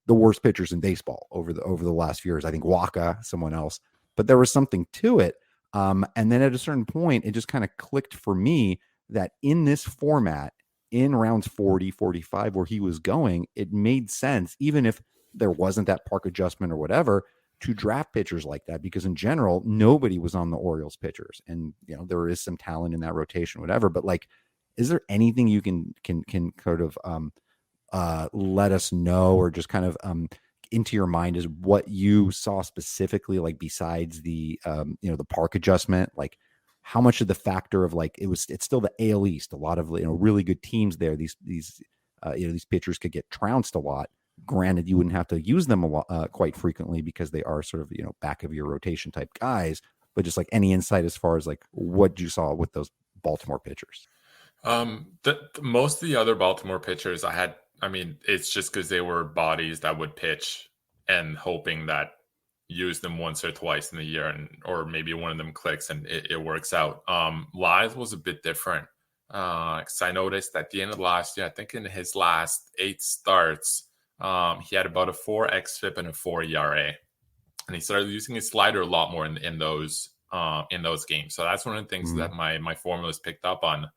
[SPEAKER 2] the worst pitchers in baseball over the last few years. I think Waka, someone else, but there was something to it. And then at a certain point, it just kind of clicked for me that in this format, in rounds 40, 45, where he was going, it made sense, even if there wasn't that park adjustment or whatever, to draft pitchers like that, because in general, nobody was on the Orioles pitchers. And, there is some talent in that rotation, whatever, but like, is there anything you can sort of, let us know, or just kind of into your mind, is what you saw specifically, like besides the the park adjustment, like how much of the factor of like it's still the AL East, a lot of really good teams there. These pitchers could get trounced a lot. Granted, you wouldn't have to use them a lot quite frequently, because they are sort of back of your rotation type guys. But just like any insight as far as like what you saw with those Baltimore pitchers.
[SPEAKER 3] Most of the other Baltimore pitchers it's just because they were bodies that would pitch, and hoping that use them once or twice in the year, or maybe one of them clicks and it works out. Lyles was a bit different. Because I noticed at the end of last year, I think in his last 8 starts, he had about a 4 xFIP and a 4 ERA, and he started using his slider a lot more in those games. So that's one of the things that my formulas picked up on,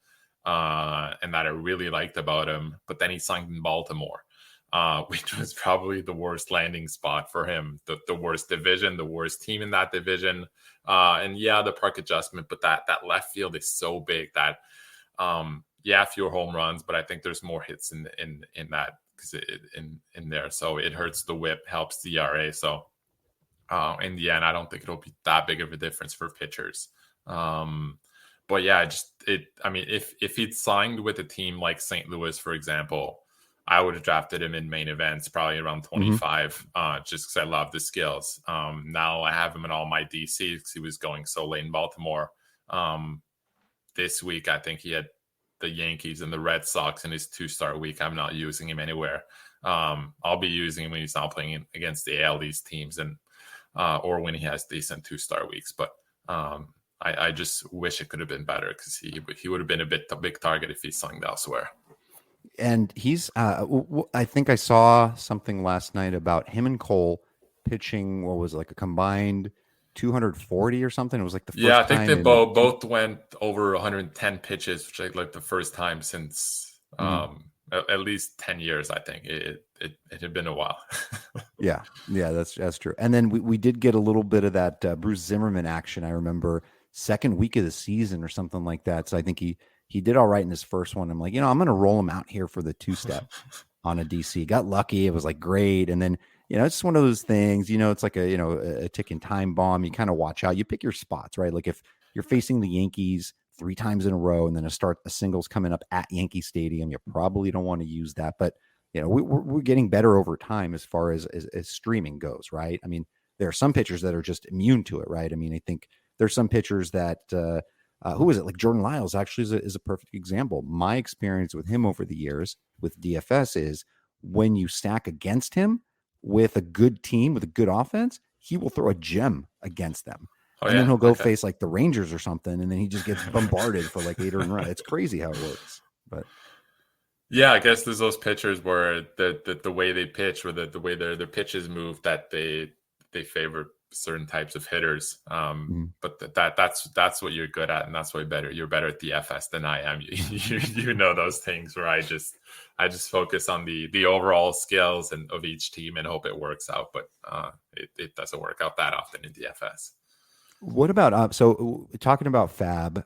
[SPEAKER 3] and that I really liked about him. But then he signed in Baltimore, which was probably the worst landing spot for him, the worst division, the worst team in that division. And yeah, the park adjustment, but that left field is so big that, fewer home runs, but I think there's more hits in that, because in there. So it hurts the whip, helps the ERA. So in the end, I don't think it'll be that big of a difference for pitchers. But yeah, if he'd signed with a team like St. Louis, for example, I would have drafted him in main events, probably around 25, just because I love the skills. Now I have him in all my DC because he was going so late in Baltimore. This week, I think he had the Yankees and the Red Sox in his 2-start week. I'm not using him anywhere. I'll be using him when he's not playing against the AL East teams, and or when he has decent 2-star weeks. But I just wish it could have been better, because he would have been a big target if he signed elsewhere.
[SPEAKER 2] And he's, I think I saw something last night about him and Cole pitching, what was it, like a combined 240 or something? It was like the first time.
[SPEAKER 3] I think they both went over 110 pitches, which is like the first time since at least 10 years, I think. It had been a while.
[SPEAKER 2] yeah, that's true. And then we did get a little bit of that Bruce Zimmerman action, I remember, second week of the season or something like that. So I think he did all right in his first one. I'm like, I'm going to roll him out here for the 2-step on a DC. Got lucky. It was like great. And then, it's just one of those things, it's like a ticking time bomb. You kind of watch out. You pick your spots, right? Like if you're facing the Yankees 3 times in a row and then a single's coming up at Yankee Stadium, you probably don't want to use that. But, we're getting better over time as far as streaming goes, right? I mean, there are some pitchers that are just immune to it, right? I mean, I think there's some pitchers that, who is it? Like Jordan Lyles actually is a perfect example. My experience with him over the years with DFS is when you stack against him with a good team, with a good offense, he will throw a gem against them. Then he'll go face like the Rangers or something, and then he just gets bombarded for like 8 earned runs. It's crazy how it works. But
[SPEAKER 3] yeah, I guess there's those pitchers where the way they pitch, or the way their pitches move, that they favor certain types of hitters. But that's what you're good at, and that's why you're better at DFS than I am. You know those things where I just focus on the overall skills of each team and hope it works out, but it doesn't work out that often in DFS.
[SPEAKER 2] What about so talking about FAAB?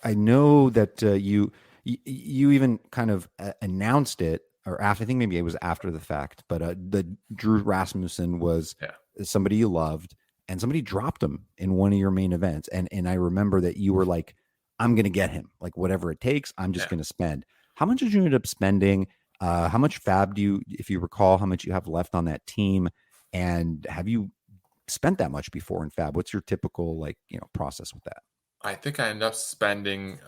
[SPEAKER 2] I know that you even kind of announced it, or after, I think maybe it was after the fact, but the Drew Rasmussen was somebody you loved, and somebody dropped him in one of your main events. And I remember that you were like, I'm going to get him, like whatever it takes, I'm just going to spend. How much did you end up spending? How much FAAB do you, if you recall, how much you have left on that team? And have you spent that much before in FAAB? What's your typical process with that?
[SPEAKER 3] I think I ended up spending,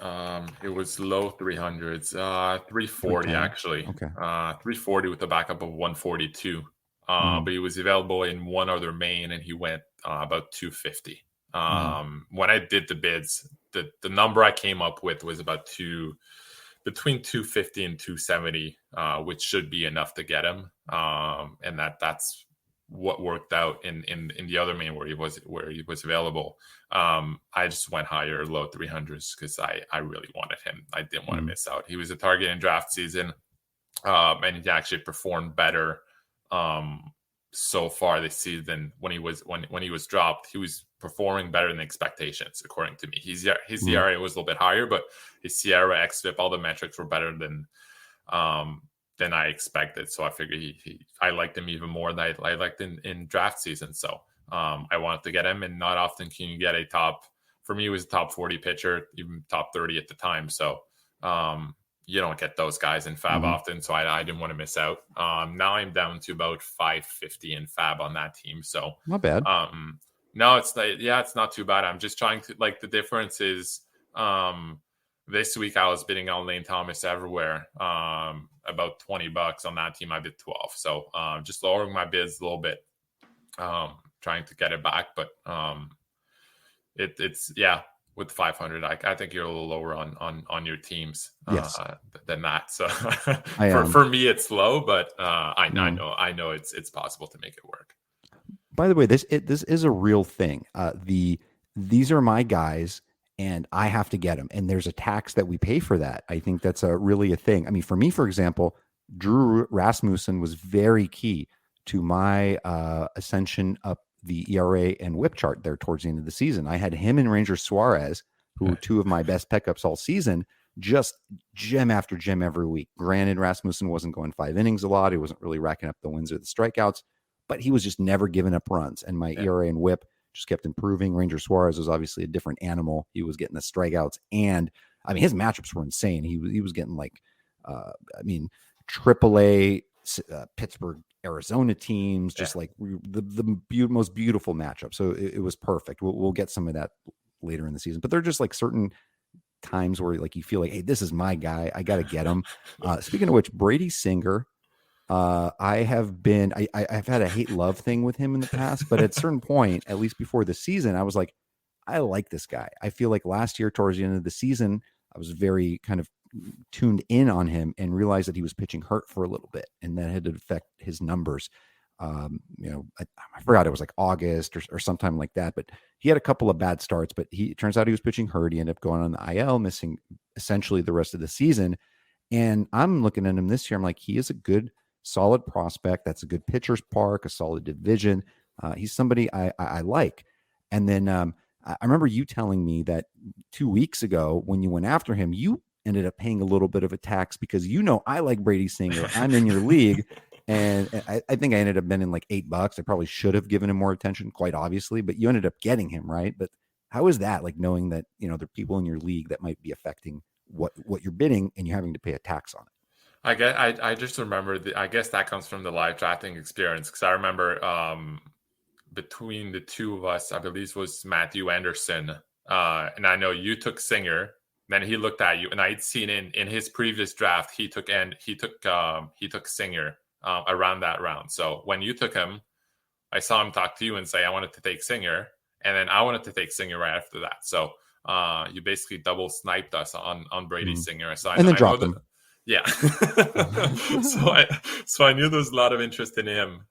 [SPEAKER 3] it was low 300s, 340 actually.
[SPEAKER 2] Okay.
[SPEAKER 3] 340 with a backup of 142. But he was available in one other main, and he went about 250. When I did the bids, the number I came up with was about between 250 and 270, which should be enough to get him. And that's what worked out in the other main where he was available. I just went higher, low 300s, because I really wanted him. I didn't want to miss out. He was a target in draft season, and he actually performed better so far this season. When he was dropped, he was performing better than expectations, according to me. His ERA was a little bit higher, but his SIERA, xFIP, all the metrics were better than I expected. So I figured I liked him even more than I liked in draft season. So I wanted to get him, and not often can you get for me, it was a top 40 pitcher, even top 30 at the time. So you don't get those guys in FAAB often. So I didn't want to miss out. Now I'm down to about 550 in FAAB on that team. So
[SPEAKER 2] not bad.
[SPEAKER 3] No, it's not too bad. I'm just trying to, like, the difference is this week I was bidding on Lane Thomas everywhere. About $20 on that team. I bid 12. So just lowering my bids a little bit, trying to get it back. But it's with 500. I think you're a little lower on your teams
[SPEAKER 2] Yes.
[SPEAKER 3] than that. So
[SPEAKER 2] I
[SPEAKER 3] for me, it's low, but I know it's possible to make it work.
[SPEAKER 2] By the way, this is a real thing. These are my guys, and I have to get them. And there's a tax that we pay for that. I think that's really a thing. I mean, for me, for example, Drew Rasmussen was very key to my ascension up the ERA and WHIP chart there towards the end of the season. I had him and Ranger Suarez, who were two of my best pickups all season, just gem after gem every week. Granted, Rasmussen wasn't going 5 innings a lot. He wasn't really racking up the wins or the strikeouts, but he was just never giving up runs. And my ERA and WHIP just kept improving. Ranger Suarez was obviously a different animal. He was getting the strikeouts, and I mean, his matchups were insane. He was getting like, AAA Pittsburgh, Arizona teams, just like the most beautiful matchup. So it was perfect. We'll get some of that later in the season, but they're just like certain times where like you feel like, hey, this is my guy. I got to get him. Speaking of which, Brady Singer, I've had a hate-love thing with him in the past, but at a certain point, at least before the season, I was like, I like this guy. I feel like last year towards the end of the season, I was very kind of tuned in on him and realized that he was pitching hurt for a little bit, and that had to affect his numbers. I forgot, it was like August or sometime like that, but he had a couple of bad starts, but it turns out he was pitching hurt. He ended up going on the IL, missing essentially the rest of the season. And I'm looking at him this year. I'm like, he is a good, solid prospect. That's a good pitcher's park, a solid division. He's somebody I like. And then I remember you telling me that 2 weeks ago when you went after him, you ended up paying a little bit of a tax because I like Brady Singer. I'm in your league. And I think I ended up spending like $8. I probably should have given him more attention, quite obviously, but you ended up getting him, right? But how is that, like, knowing that, there are people in your league that might be affecting what you're bidding and you're having to pay a tax on it?
[SPEAKER 3] I just remember I guess that comes from the live drafting experience, because I remember between the two of us, I believe it was Matthew Anderson, and I know you took Singer. Then he looked at you, and I'd seen in his previous draft he took Singer around that round. So when you took him, I saw him talk to you and say I wanted to take Singer, and then I wanted to take Singer right after that. So you basically double sniped us on Brady Singer. So
[SPEAKER 2] then dropped him.
[SPEAKER 3] Yeah. so I knew there was a lot of interest in him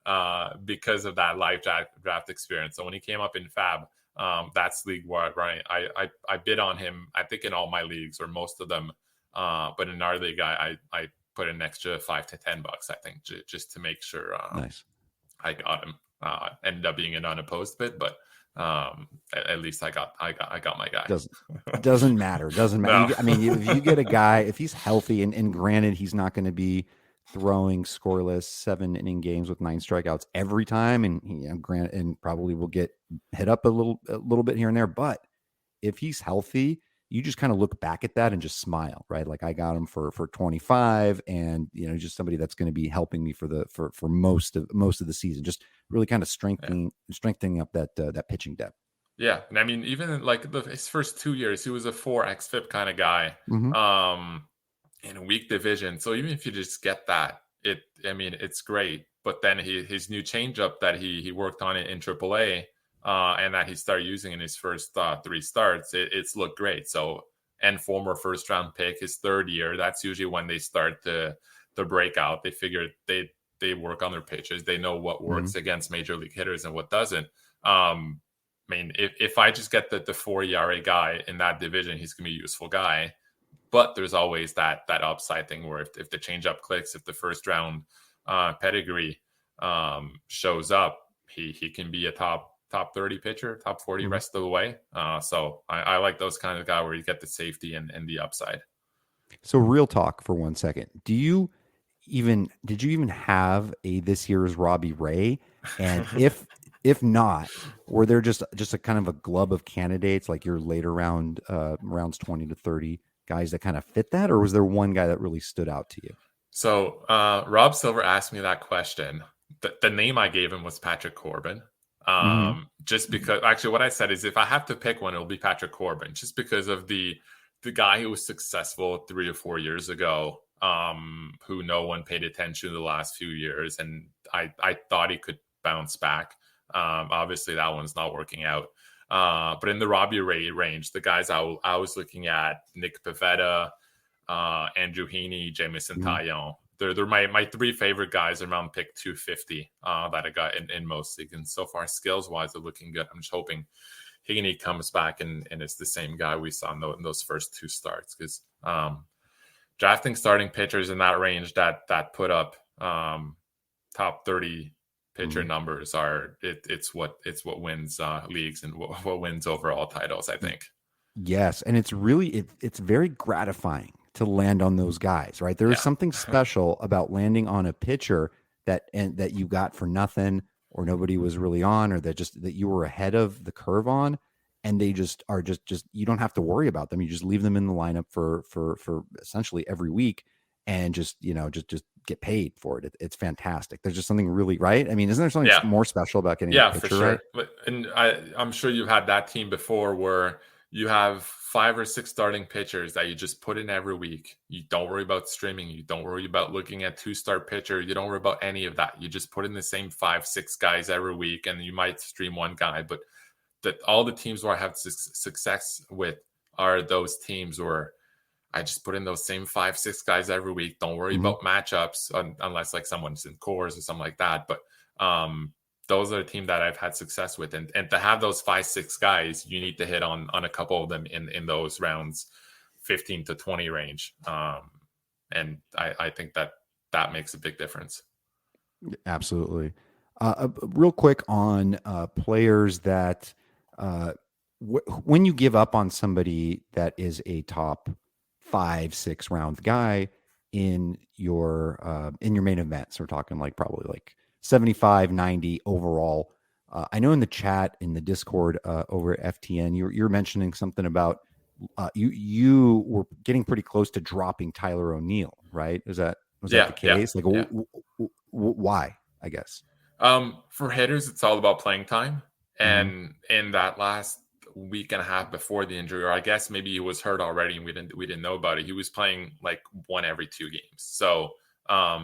[SPEAKER 3] because of that live draft experience. So when he came up in FAAB, that's league wide, right? I bid on him, I think in all my leagues or most of them. But in our league, I put an extra $5 to $10, I think, just to make sure
[SPEAKER 2] nice.
[SPEAKER 3] I got him. Ended up being an unopposed bid, but at least I got my guy.
[SPEAKER 2] Doesn't matter.
[SPEAKER 3] No.
[SPEAKER 2] I mean, if you get a guy, if he's healthy, and granted, he's not going to be throwing scoreless 7-inning games with 9 strikeouts every time, and granted, and probably will get hit up a little bit here and there. But if he's healthy, you just kind of look back at that and just smile, right? Like, I got him for 25, and just somebody that's going to be helping me for most of the season, just really kind of strengthening up that pitching depth.
[SPEAKER 3] Yeah, and I mean, even in like his first 2 years, he was a 4 xFIP kind of guy, in a weak division. So even if you just get that, it's great. But then his new changeup that he worked on in AAA, and that he started using in his first 3 starts, it's looked great. So, and former first round pick, his 3rd year, that's usually when they start to break out. They figure they work on their pitches. They know what works against major league hitters and what doesn't. If I just get the 4 ERA guy in that division, he's going to be a useful guy. But there's always that upside thing where if the changeup clicks, if the first round pedigree shows up, he can be a top 30 pitcher, top 40 rest of the way. So I like those kind of guys where you get the safety and the upside.
[SPEAKER 2] So real talk for 1 second. Did you even have a this year's Robbie Ray? And if not, were there just a kind of a glove of candidates, like your later rounds 20 to 30 guys that kind of fit that, or was there one guy that really stood out to you?
[SPEAKER 3] So Rob Silver asked me that question. The name I gave him was Patrick Corbin. Just because, actually, what I said is if I have to pick one, it'll be Patrick Corbin, just because of the guy who was successful 3 or 4 years ago, who no one paid attention to the last few years, and I thought he could bounce back. Obviously, that one's not working out. But in the Robbie Ray range, the guys I was looking at, Nick Pivetta, Andrew Heaney, Jamison Taillon. They're my three favorite guys around pick 250 that I got in most leagues. And so far, skills-wise, they're looking good. I'm just hoping Heaney comes back and it's the same guy we saw in those first two starts. Because drafting starting pitchers in that range that put up top 30 pitcher numbers it's what wins leagues and what wins overall titles, I think.
[SPEAKER 2] Yes, and it's really it's very gratifying to land on those guys, right? There is something special about landing on a pitcher that you got for nothing, or nobody was really on, or that you were ahead of the curve on, and they just are just you don't have to worry about them. You just leave them in the lineup for essentially every week, and just get paid for it. It's fantastic. There's just something really, right? I mean, isn't there something more special about getting a pitcher,
[SPEAKER 3] for sure,
[SPEAKER 2] right?
[SPEAKER 3] But I'm sure you've had that team before where you have 5 or 6 starting pitchers that you just put in every week. You don't worry about streaming. You don't worry about looking at 2-start pitcher. You don't worry about any of that. You just put in the same 5-6 guys every week, and you might stream one guy. But all the teams where I have success with are those teams where I just put in those same 5-6 guys every week. Don't worry about matchups unless like someone's in cores or something like that. But those are the team that I've had success with. And to have those 5-6 guys, you need to hit on a couple of them in those rounds, 15 to 20 range. And I think that makes a big difference.
[SPEAKER 2] Absolutely. Real quick on players that when you give up on somebody that is a top 5-6 round guy in your main event, so we're talking like probably like 75, 90 overall. I know in the chat, in the Discord over at FTN, you're mentioning something about you were getting pretty close to dropping Tyler O'Neill, right? Was that the case? Why, I guess?
[SPEAKER 3] For hitters, it's all about playing time. And in that last week and a half before the injury, or I guess maybe he was hurt already and we didn't know about it, he was playing like 1 every 2 games. So I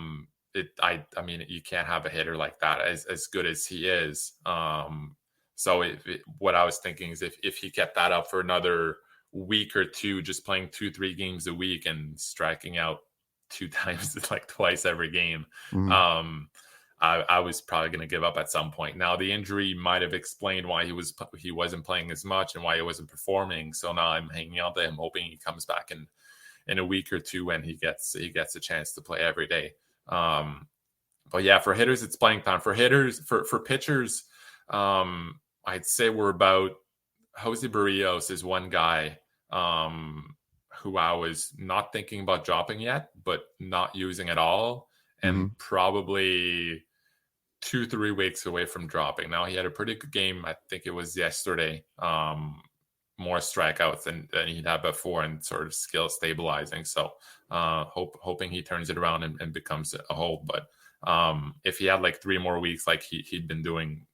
[SPEAKER 3] mean, you can't have a hitter like that as good as he is. So what I was thinking is if he kept that up for another week or two, just playing 2-3 games a week and striking out 2 times, like twice every game, I was probably going to give up at some point. Now the injury might have explained why he wasn't playing as much and why he wasn't performing. So now I'm hanging out there. I'm hoping he comes back in a week or two when he gets a chance to play every day. But yeah, for hitters, it's playing time. For hitters, for pitchers, I'd say we're about Jose Barrios is one guy who I was not thinking about dropping yet, but not using at all, and probably 2-3 weeks away from dropping. Now he had a pretty good game. I think it was yesterday. More strikeouts than he'd had before, and sort of skill stabilizing. So hoping he turns it around and becomes a whole. But if he had like 3 more weeks like he'd been doing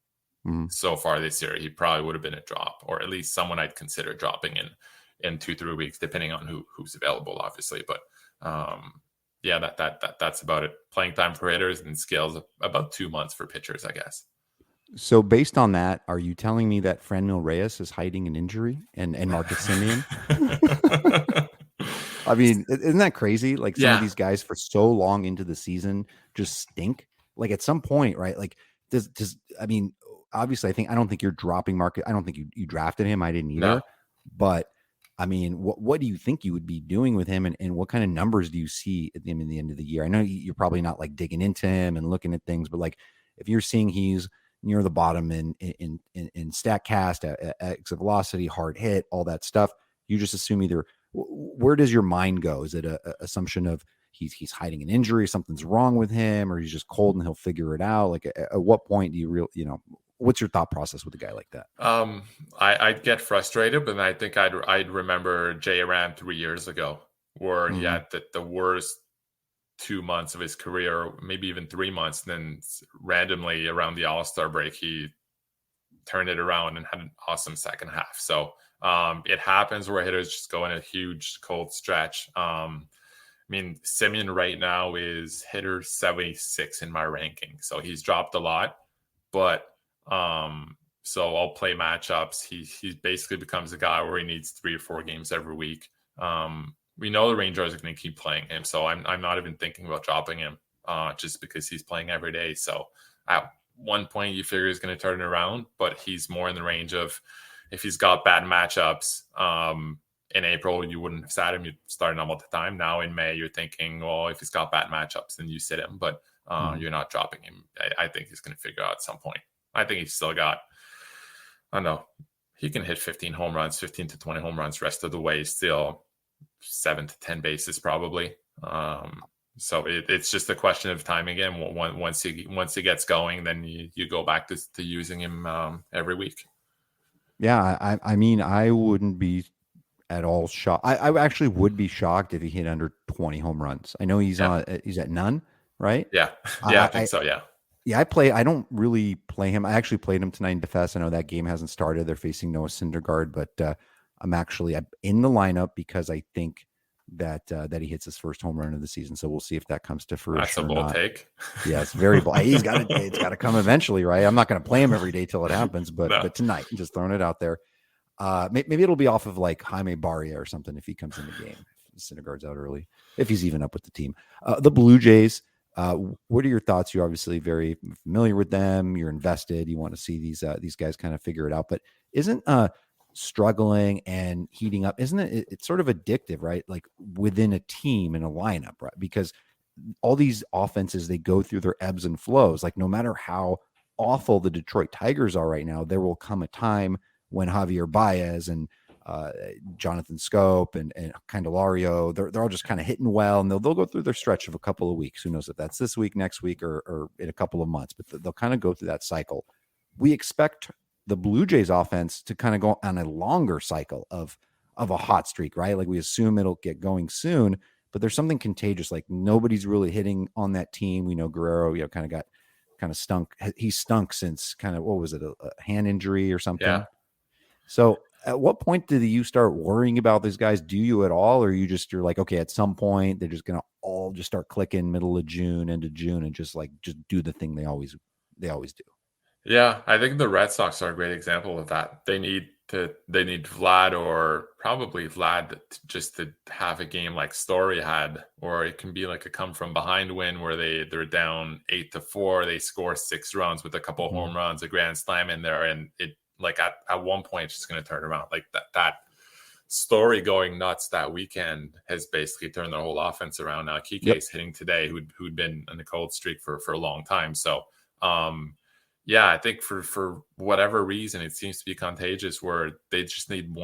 [SPEAKER 3] so far this year, he probably would have been a drop, or at least someone I'd consider dropping in 2-3 weeks, depending on who's available, obviously. But yeah, that's about it. Playing time for hitters and skills about 2 months for pitchers, I guess.
[SPEAKER 2] So based on that, are you telling me that Franmil Reyes is hiding an injury and Marcus Semien? I mean, isn't that crazy? Like some of these guys for so long into the season just stink. Like at some point, right? Like does I mean, obviously I don't think you're dropping Marcus. I don't think you drafted him. I didn't either. No. But I mean, what do you think you would be doing with him, and what kind of numbers do you see at him in the end of the year? I know you're probably not like digging into him and looking at things, but like if you're seeing he's near the bottom in StatCast, exit velocity, hard hit, all that stuff, you just assume either where does your mind go? Is it a assumption of he's hiding an injury, something's wrong with him, or he's just cold and he'll figure it out? Like at what point do you what's your thought process with a guy like that?
[SPEAKER 3] I'd get frustrated, but I think I'd remember Jay Ram 3 years ago, where he had the worst 2 months of his career, maybe even 3 months. And then randomly around the All-Star break, he turned it around and had an awesome second half. So it happens where hitters just go in a huge cold stretch. I mean, Semien right now is hitter 76 in my ranking. So he's dropped a lot, but So I'll play matchups. He basically becomes a guy where he needs 3 or 4 games every week. We know the Rangers are going to keep playing him, so I'm not even thinking about dropping him just because he's playing every day. So at one point you figure he's going to turn it around, but he's more in the range of if he's got bad matchups. In April, you wouldn't have sat him. You'd start him all the time. Now in May, you're thinking, well, if he's got bad matchups, then you sit him, but you're not dropping him. I think he's going to figure out at some point. I think he's still got, I don't know, he can hit 15 home runs, 15 to 20 home runs rest of the way, still 7 to 10 bases probably. So it's just a question of time again. Once he gets going, then you go back to using him every week.
[SPEAKER 2] Yeah, I mean, I wouldn't be at all shocked. I actually would be shocked if he hit under 20 home runs. I know he's at none, right?
[SPEAKER 3] Yeah, I think so. Yeah.
[SPEAKER 2] Yeah, I don't really play him. I actually played him tonight in Defense. I know that game hasn't started. They're facing Noah Syndergaard, but I'm in the lineup because I think that he hits his first home run of the season. So we'll see if that comes to fruition.
[SPEAKER 3] That's a bold take.
[SPEAKER 2] Yeah, it's very bold. It's got to come eventually, right? I'm not going to play him every day till it happens, but tonight, just throwing it out there. Maybe it'll be off of like Jaime Barria or something if he comes in the game. If Syndergaard's out early, if he's even up with the team. The Blue Jays. What are your thoughts? You're obviously very familiar with them. You're invested. You want to see these guys kind of figure it out. But isn't struggling and heating up, isn't it? It's sort of addictive, right? Like within a team in a lineup, right? Because all these offenses, they go through their ebbs and flows. Like no matter how awful the Detroit Tigers are right now, there will come a time when Javier Baez and Jonathan Scope and Candelario, they're all just kind of hitting well, and they'll go through their stretch of a couple of weeks. Who knows if that's this week, next week, or in a couple of months, but they'll kind of go through that cycle. We expect the Blue Jays offense to kind of go on a longer cycle of a hot streak, right? Like we assume it'll get going soon, but there's something contagious. Like nobody's really hitting on that team. We know Guerrero, kind of stunk. He stunk since kind of, what was it? A hand injury or something.
[SPEAKER 3] Yeah.
[SPEAKER 2] So at what point do you start worrying about these guys? Do you at all? Or you're like, okay, at some point they're just going to all just start clicking middle of June, end of June, and just do the thing they always do.
[SPEAKER 3] Yeah. I think the Red Sox are a great example of that. They need Vlad, or probably Vlad, just to have a game like Story had, or it can be like a come from behind win where they're down 8-4. They score 6 runs with a couple home runs, a grand slam in there. And it, like at one point, it's just going to turn around. Like that Story going nuts that weekend has basically turned their whole offense around. Now Kike's hitting today, who'd been in a cold streak for a long time. So, yeah, I think for whatever reason, it seems to be contagious where they just need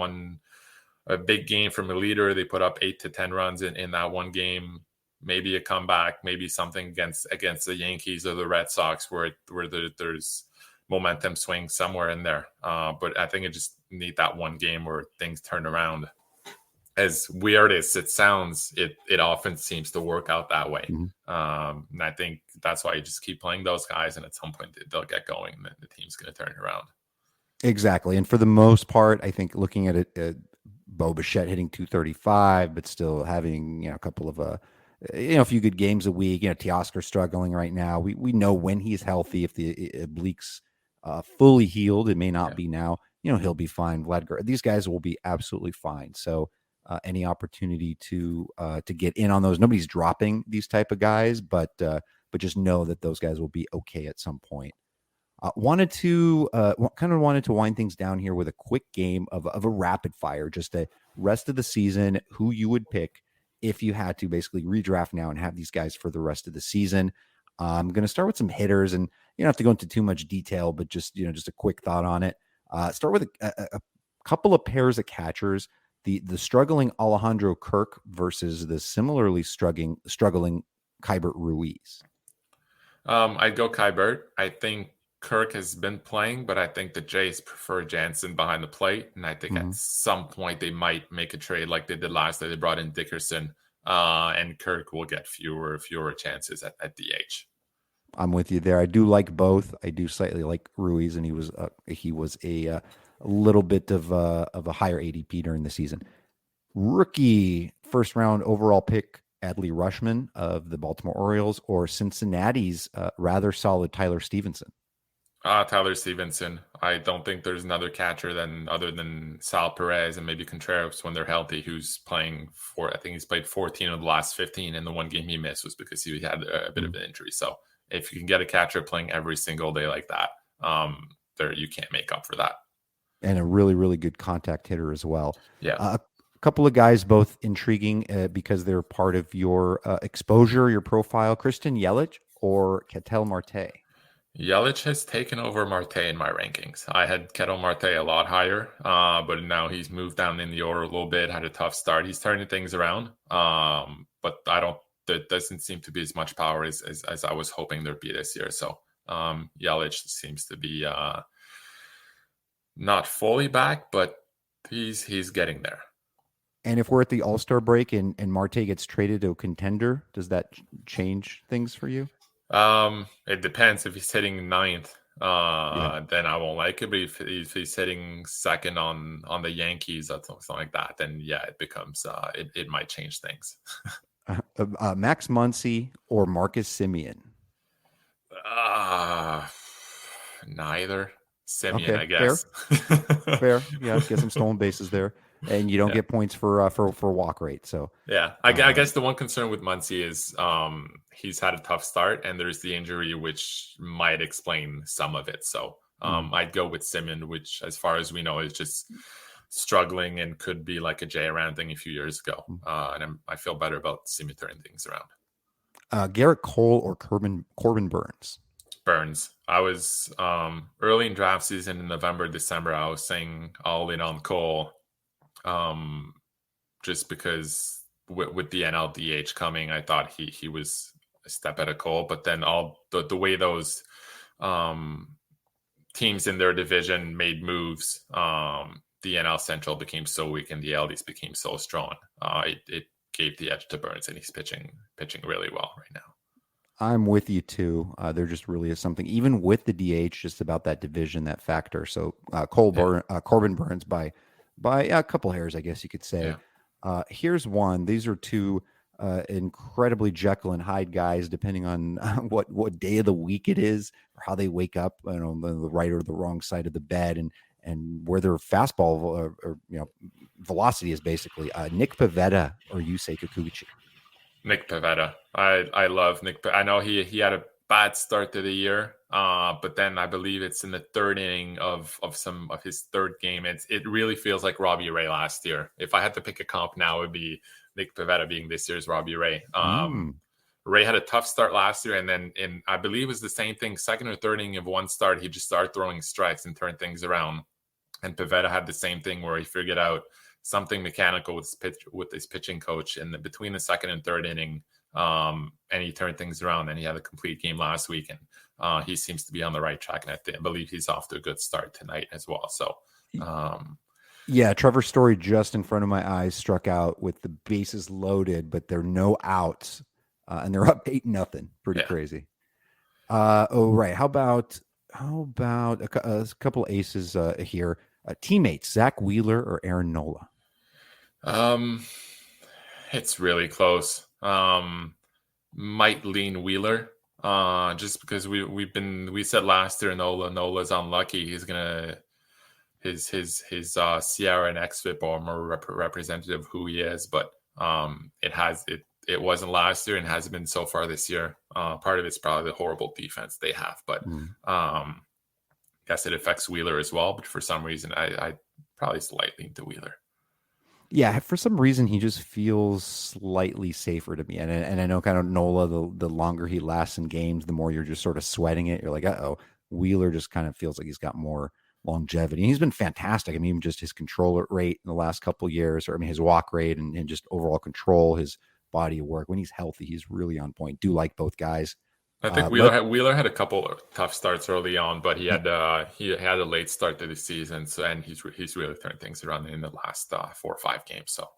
[SPEAKER 3] a big game from a leader. They put up 8 to 10 runs in that one game, maybe a comeback, maybe something against the Yankees or the Red Sox where there's momentum swing somewhere in there. But I think it just need that one game where things turn around. As weird as it sounds, it often seems to work out that way. And I think that's why you just keep playing those guys, and at some point they'll get going, and then the team's going to turn it around.
[SPEAKER 2] Exactly. And for the most part, I think looking at it, Bo Bichette hitting 235, but still having a couple of a few good games a week. Teoscar struggling right now. We know when he's healthy, if the obliques fully healed, it may not be now. He'll be fine. These guys will be absolutely fine. So any opportunity to get in on those, nobody's dropping these type of guys, but just know that those guys will be okay at some point. Wanted to wind things down here with a quick game of a rapid fire, just a rest of the season, who you would pick if you had to basically redraft now and have these guys for the rest of the season. I'm going to start with some hitters, and you don't have to go into too much detail, but just a quick thought on it. Start with a couple of pairs of catchers. The struggling Alejandro Kirk versus the similarly struggling Keibert Ruiz.
[SPEAKER 3] I'd go Keibert. I think Kirk has been playing, but I think the Jays prefer Jansen behind the plate, and I think at some point they might make a trade like they did last day. They brought in Dickerson, and Kirk will get fewer chances at DH.
[SPEAKER 2] I'm with you there. I do like both. I do slightly like Ruiz, and he was a little bit of a higher ADP during the season. Rookie first round overall pick Adley Rutschman of the Baltimore Orioles, or Cincinnati's rather solid Tyler Stevenson.
[SPEAKER 3] Tyler Stevenson. I don't think there's another catcher other than Sal Perez and maybe Contreras when they're healthy, who's playing I think he's played 14 of the last 15, and the one game he missed was because he had a bit of an injury. So if you can get a catcher playing every single day like that, you can't make up for that.
[SPEAKER 2] And a really, really good contact hitter as well.
[SPEAKER 3] Yeah.
[SPEAKER 2] A couple of guys, both intriguing because they're part of your exposure, your profile. Christian Yelich or Ketel Marte?
[SPEAKER 3] Yelich has taken over Marte in my rankings. I had Ketel Marte a lot higher, but now he's moved down in the order a little bit, had a tough start. He's turning things around, but there doesn't seem to be as much power as I was hoping there'd be this year. So Yelich seems to be not fully back, but he's getting there.
[SPEAKER 2] And if we're at the All-Star break and Marte gets traded to a contender, does that change things for you?
[SPEAKER 3] It depends. If he's hitting ninth, then I won't like it. But if he's hitting second on the Yankees or something like that, then yeah, it becomes it might change things.
[SPEAKER 2] Max Muncy or Marcus Semien?
[SPEAKER 3] Neither. Semien,
[SPEAKER 2] Okay,
[SPEAKER 3] I guess.
[SPEAKER 2] Fair. Yeah, get some stolen bases there, and you don't get points for walk rate. So
[SPEAKER 3] yeah, I guess the one concern with Muncy is he's had a tough start, and there's the injury which might explain some of it. So I'd go with Semien, which, as far as we know, is just struggling and could be like a Jay Around thing a few years ago. And I feel better about Semien turning things around.
[SPEAKER 2] Garrett Cole or Corbin Burns?
[SPEAKER 3] Burns. I was early in draft season in November, December. I was saying all in on Cole, just because with the NLDH coming, I thought he was a step ahead of Cole. But then all the way those teams in their division made moves, the NL Central became so weak and the LDs became so strong. It gave the edge to Burns, and he's pitching really well right now.
[SPEAKER 2] I'm with you too. There just really is something, even with the DH, just about that division, that factor. So Corbin Burns by a couple hairs, I guess you could say. Yeah. Here's one. These are two incredibly Jekyll and Hyde guys, depending on what day of the week it is or how they wake up, on the right or the wrong side of the bed, and where their fastball or velocity is basically. Nick Pivetta or Yusei Kikuchi?
[SPEAKER 3] Nick Pivetta. I love Nick. I know he had a bad start to the year, but then I believe it's in the third inning of some of his third game. It really feels like Robbie Ray last year. If I had to pick a comp now, it would be Nick Pivetta being this year's Robbie Ray. Ray had a tough start last year, and then I believe it was the same thing. Second or third inning of one start, he just started throwing strikes and turned things around. And Pivetta had the same thing where he figured out something mechanical with his pitching coach in between the second and third inning, and he turned things around, and he had a complete game last week, and he seems to be on the right track, and I believe he's off to a good start tonight as well. So
[SPEAKER 2] yeah, Trevor Story just in front of my eyes struck out with the bases loaded, but there are no outs, and they're up 8-0. Pretty crazy. Right. How about a couple aces here? Teammates, Zack Wheeler or Aaron Nola?
[SPEAKER 3] It's really close. Might lean Wheeler, just because we said last year Nola's unlucky. He's gonna his Sierra and xFIP are more representative of who he is, but it wasn't last year and hasn't been so far this year. Part of it's probably the horrible defense they have, but guess it affects Wheeler as well, but for some reason I probably slightly into Wheeler.
[SPEAKER 2] Yeah, for some reason he just feels slightly safer to me, and I know kind of Nola, the longer he lasts in games, the more you're just sort of sweating it. You're like, Wheeler just kind of feels like he's got more longevity. And he's been fantastic. I mean, even just his control rate in the last couple of years, or his walk rate and just overall control, his body of work. When he's healthy, he's really on point. Do like both guys.
[SPEAKER 3] I think Wheeler had a couple of tough starts early on, but he had a late start to the season, and he's really turned things around in the last 4 or 5 games. So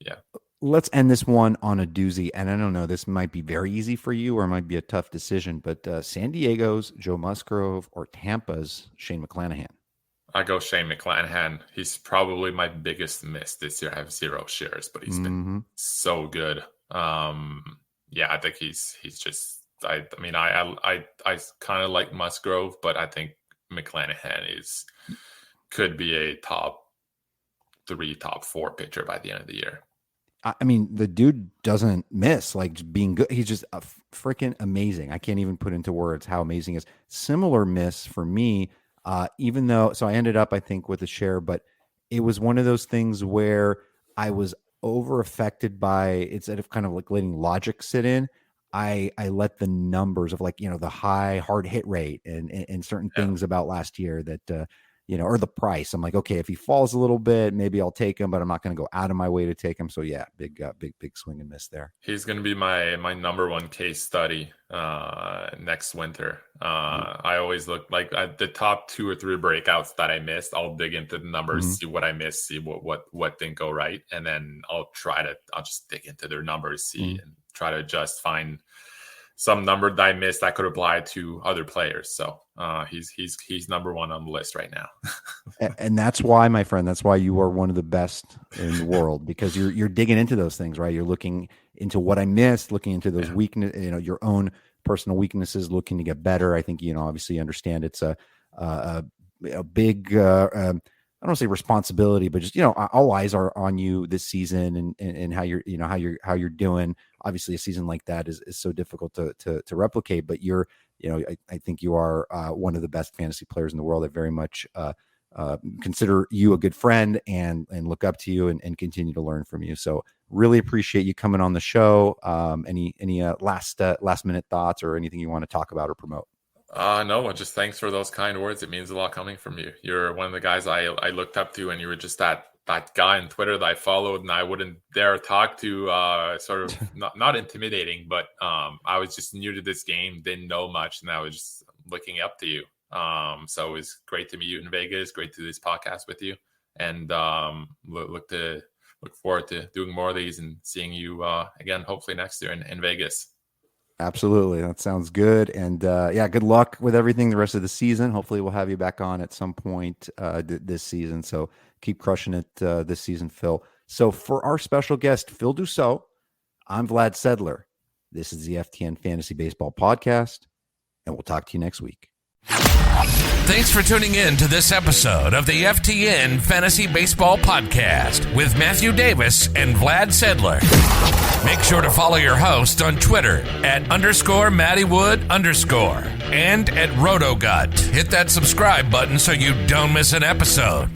[SPEAKER 3] yeah.
[SPEAKER 2] Let's end this one on a doozy, and I don't know, this might be very easy for you, or it might be a tough decision, but San Diego's Joe Musgrove or Tampa's Shane McClanahan?
[SPEAKER 3] I go Shane McClanahan. He's probably my biggest miss this year. I have 0 shares, but he's been so good. I think he's just. I kind of like Musgrove, but I think McClanahan could be a top 3, top 4 pitcher by the end of the year.
[SPEAKER 2] I mean, the dude doesn't miss, like, being good. He's just freaking amazing. I can't even put into words how amazing he is. Similar miss for me, even though, so I ended up, I think, with a share, but it was one of those things where I was over affected by, instead of kind of like letting logic sit in, I let the numbers of, like, the high hard hit rate and certain things about last year that, or the price. I'm like, okay, if he falls a little bit, maybe I'll take him, but I'm not going to go out of my way to take him. So yeah, big swing and miss there.
[SPEAKER 3] He's going to be my number one case study next winter. I always look like at the top 2 or 3 breakouts that I missed. I'll dig into the numbers, see what I missed, see what didn't go right, and then I'll just dig into their numbers, see and try to just find some number that I missed that could apply to other players. So he's number one on the list right now.
[SPEAKER 2] And that's why, my friend, that's why you are one of the best in the world, because you're digging into those things, right? You're looking into what I missed, looking into those weakness, your own personal weaknesses, looking to get better. I think, obviously you understand it's a big, I don't want to say responsibility, but just, all eyes are on you this season and how you're, how you're doing. Obviously a season like that is so difficult to replicate, but you're, I think you are one of the best fantasy players in the world. I very much consider you a good friend and look up to you and continue to learn from you. So really appreciate you coming on the show. Any last minute thoughts or anything you want to talk about or promote?
[SPEAKER 3] No, just thanks for those kind words. It means a lot coming from you. You're one of the guys I looked up to, and you were just that guy on Twitter that I followed and I wouldn't dare talk to, sort of not intimidating, but I was just new to this game, didn't know much, and I was just looking up to you. So it was great to meet you in Vegas, great to do this podcast with you, and look forward to doing more of these and seeing you again, hopefully next year in Vegas. Absolutely.
[SPEAKER 2] That sounds good. And good luck with everything the rest of the season. Hopefully we'll have you back on at some point this season. So keep crushing it this season, Phil. So for our special guest, Phil Dussault, I'm Vlad Sedler. This is the FTN Fantasy Baseball Podcast, and we'll talk to you next week.
[SPEAKER 1] Thanks for tuning in to this episode of the FTN Fantasy Baseball Podcast with Matthew Davis and Vlad Sedler. Make sure to follow your host on Twitter at _MattyWood_ and at RotoGut. Hit that subscribe button so you don't miss an episode.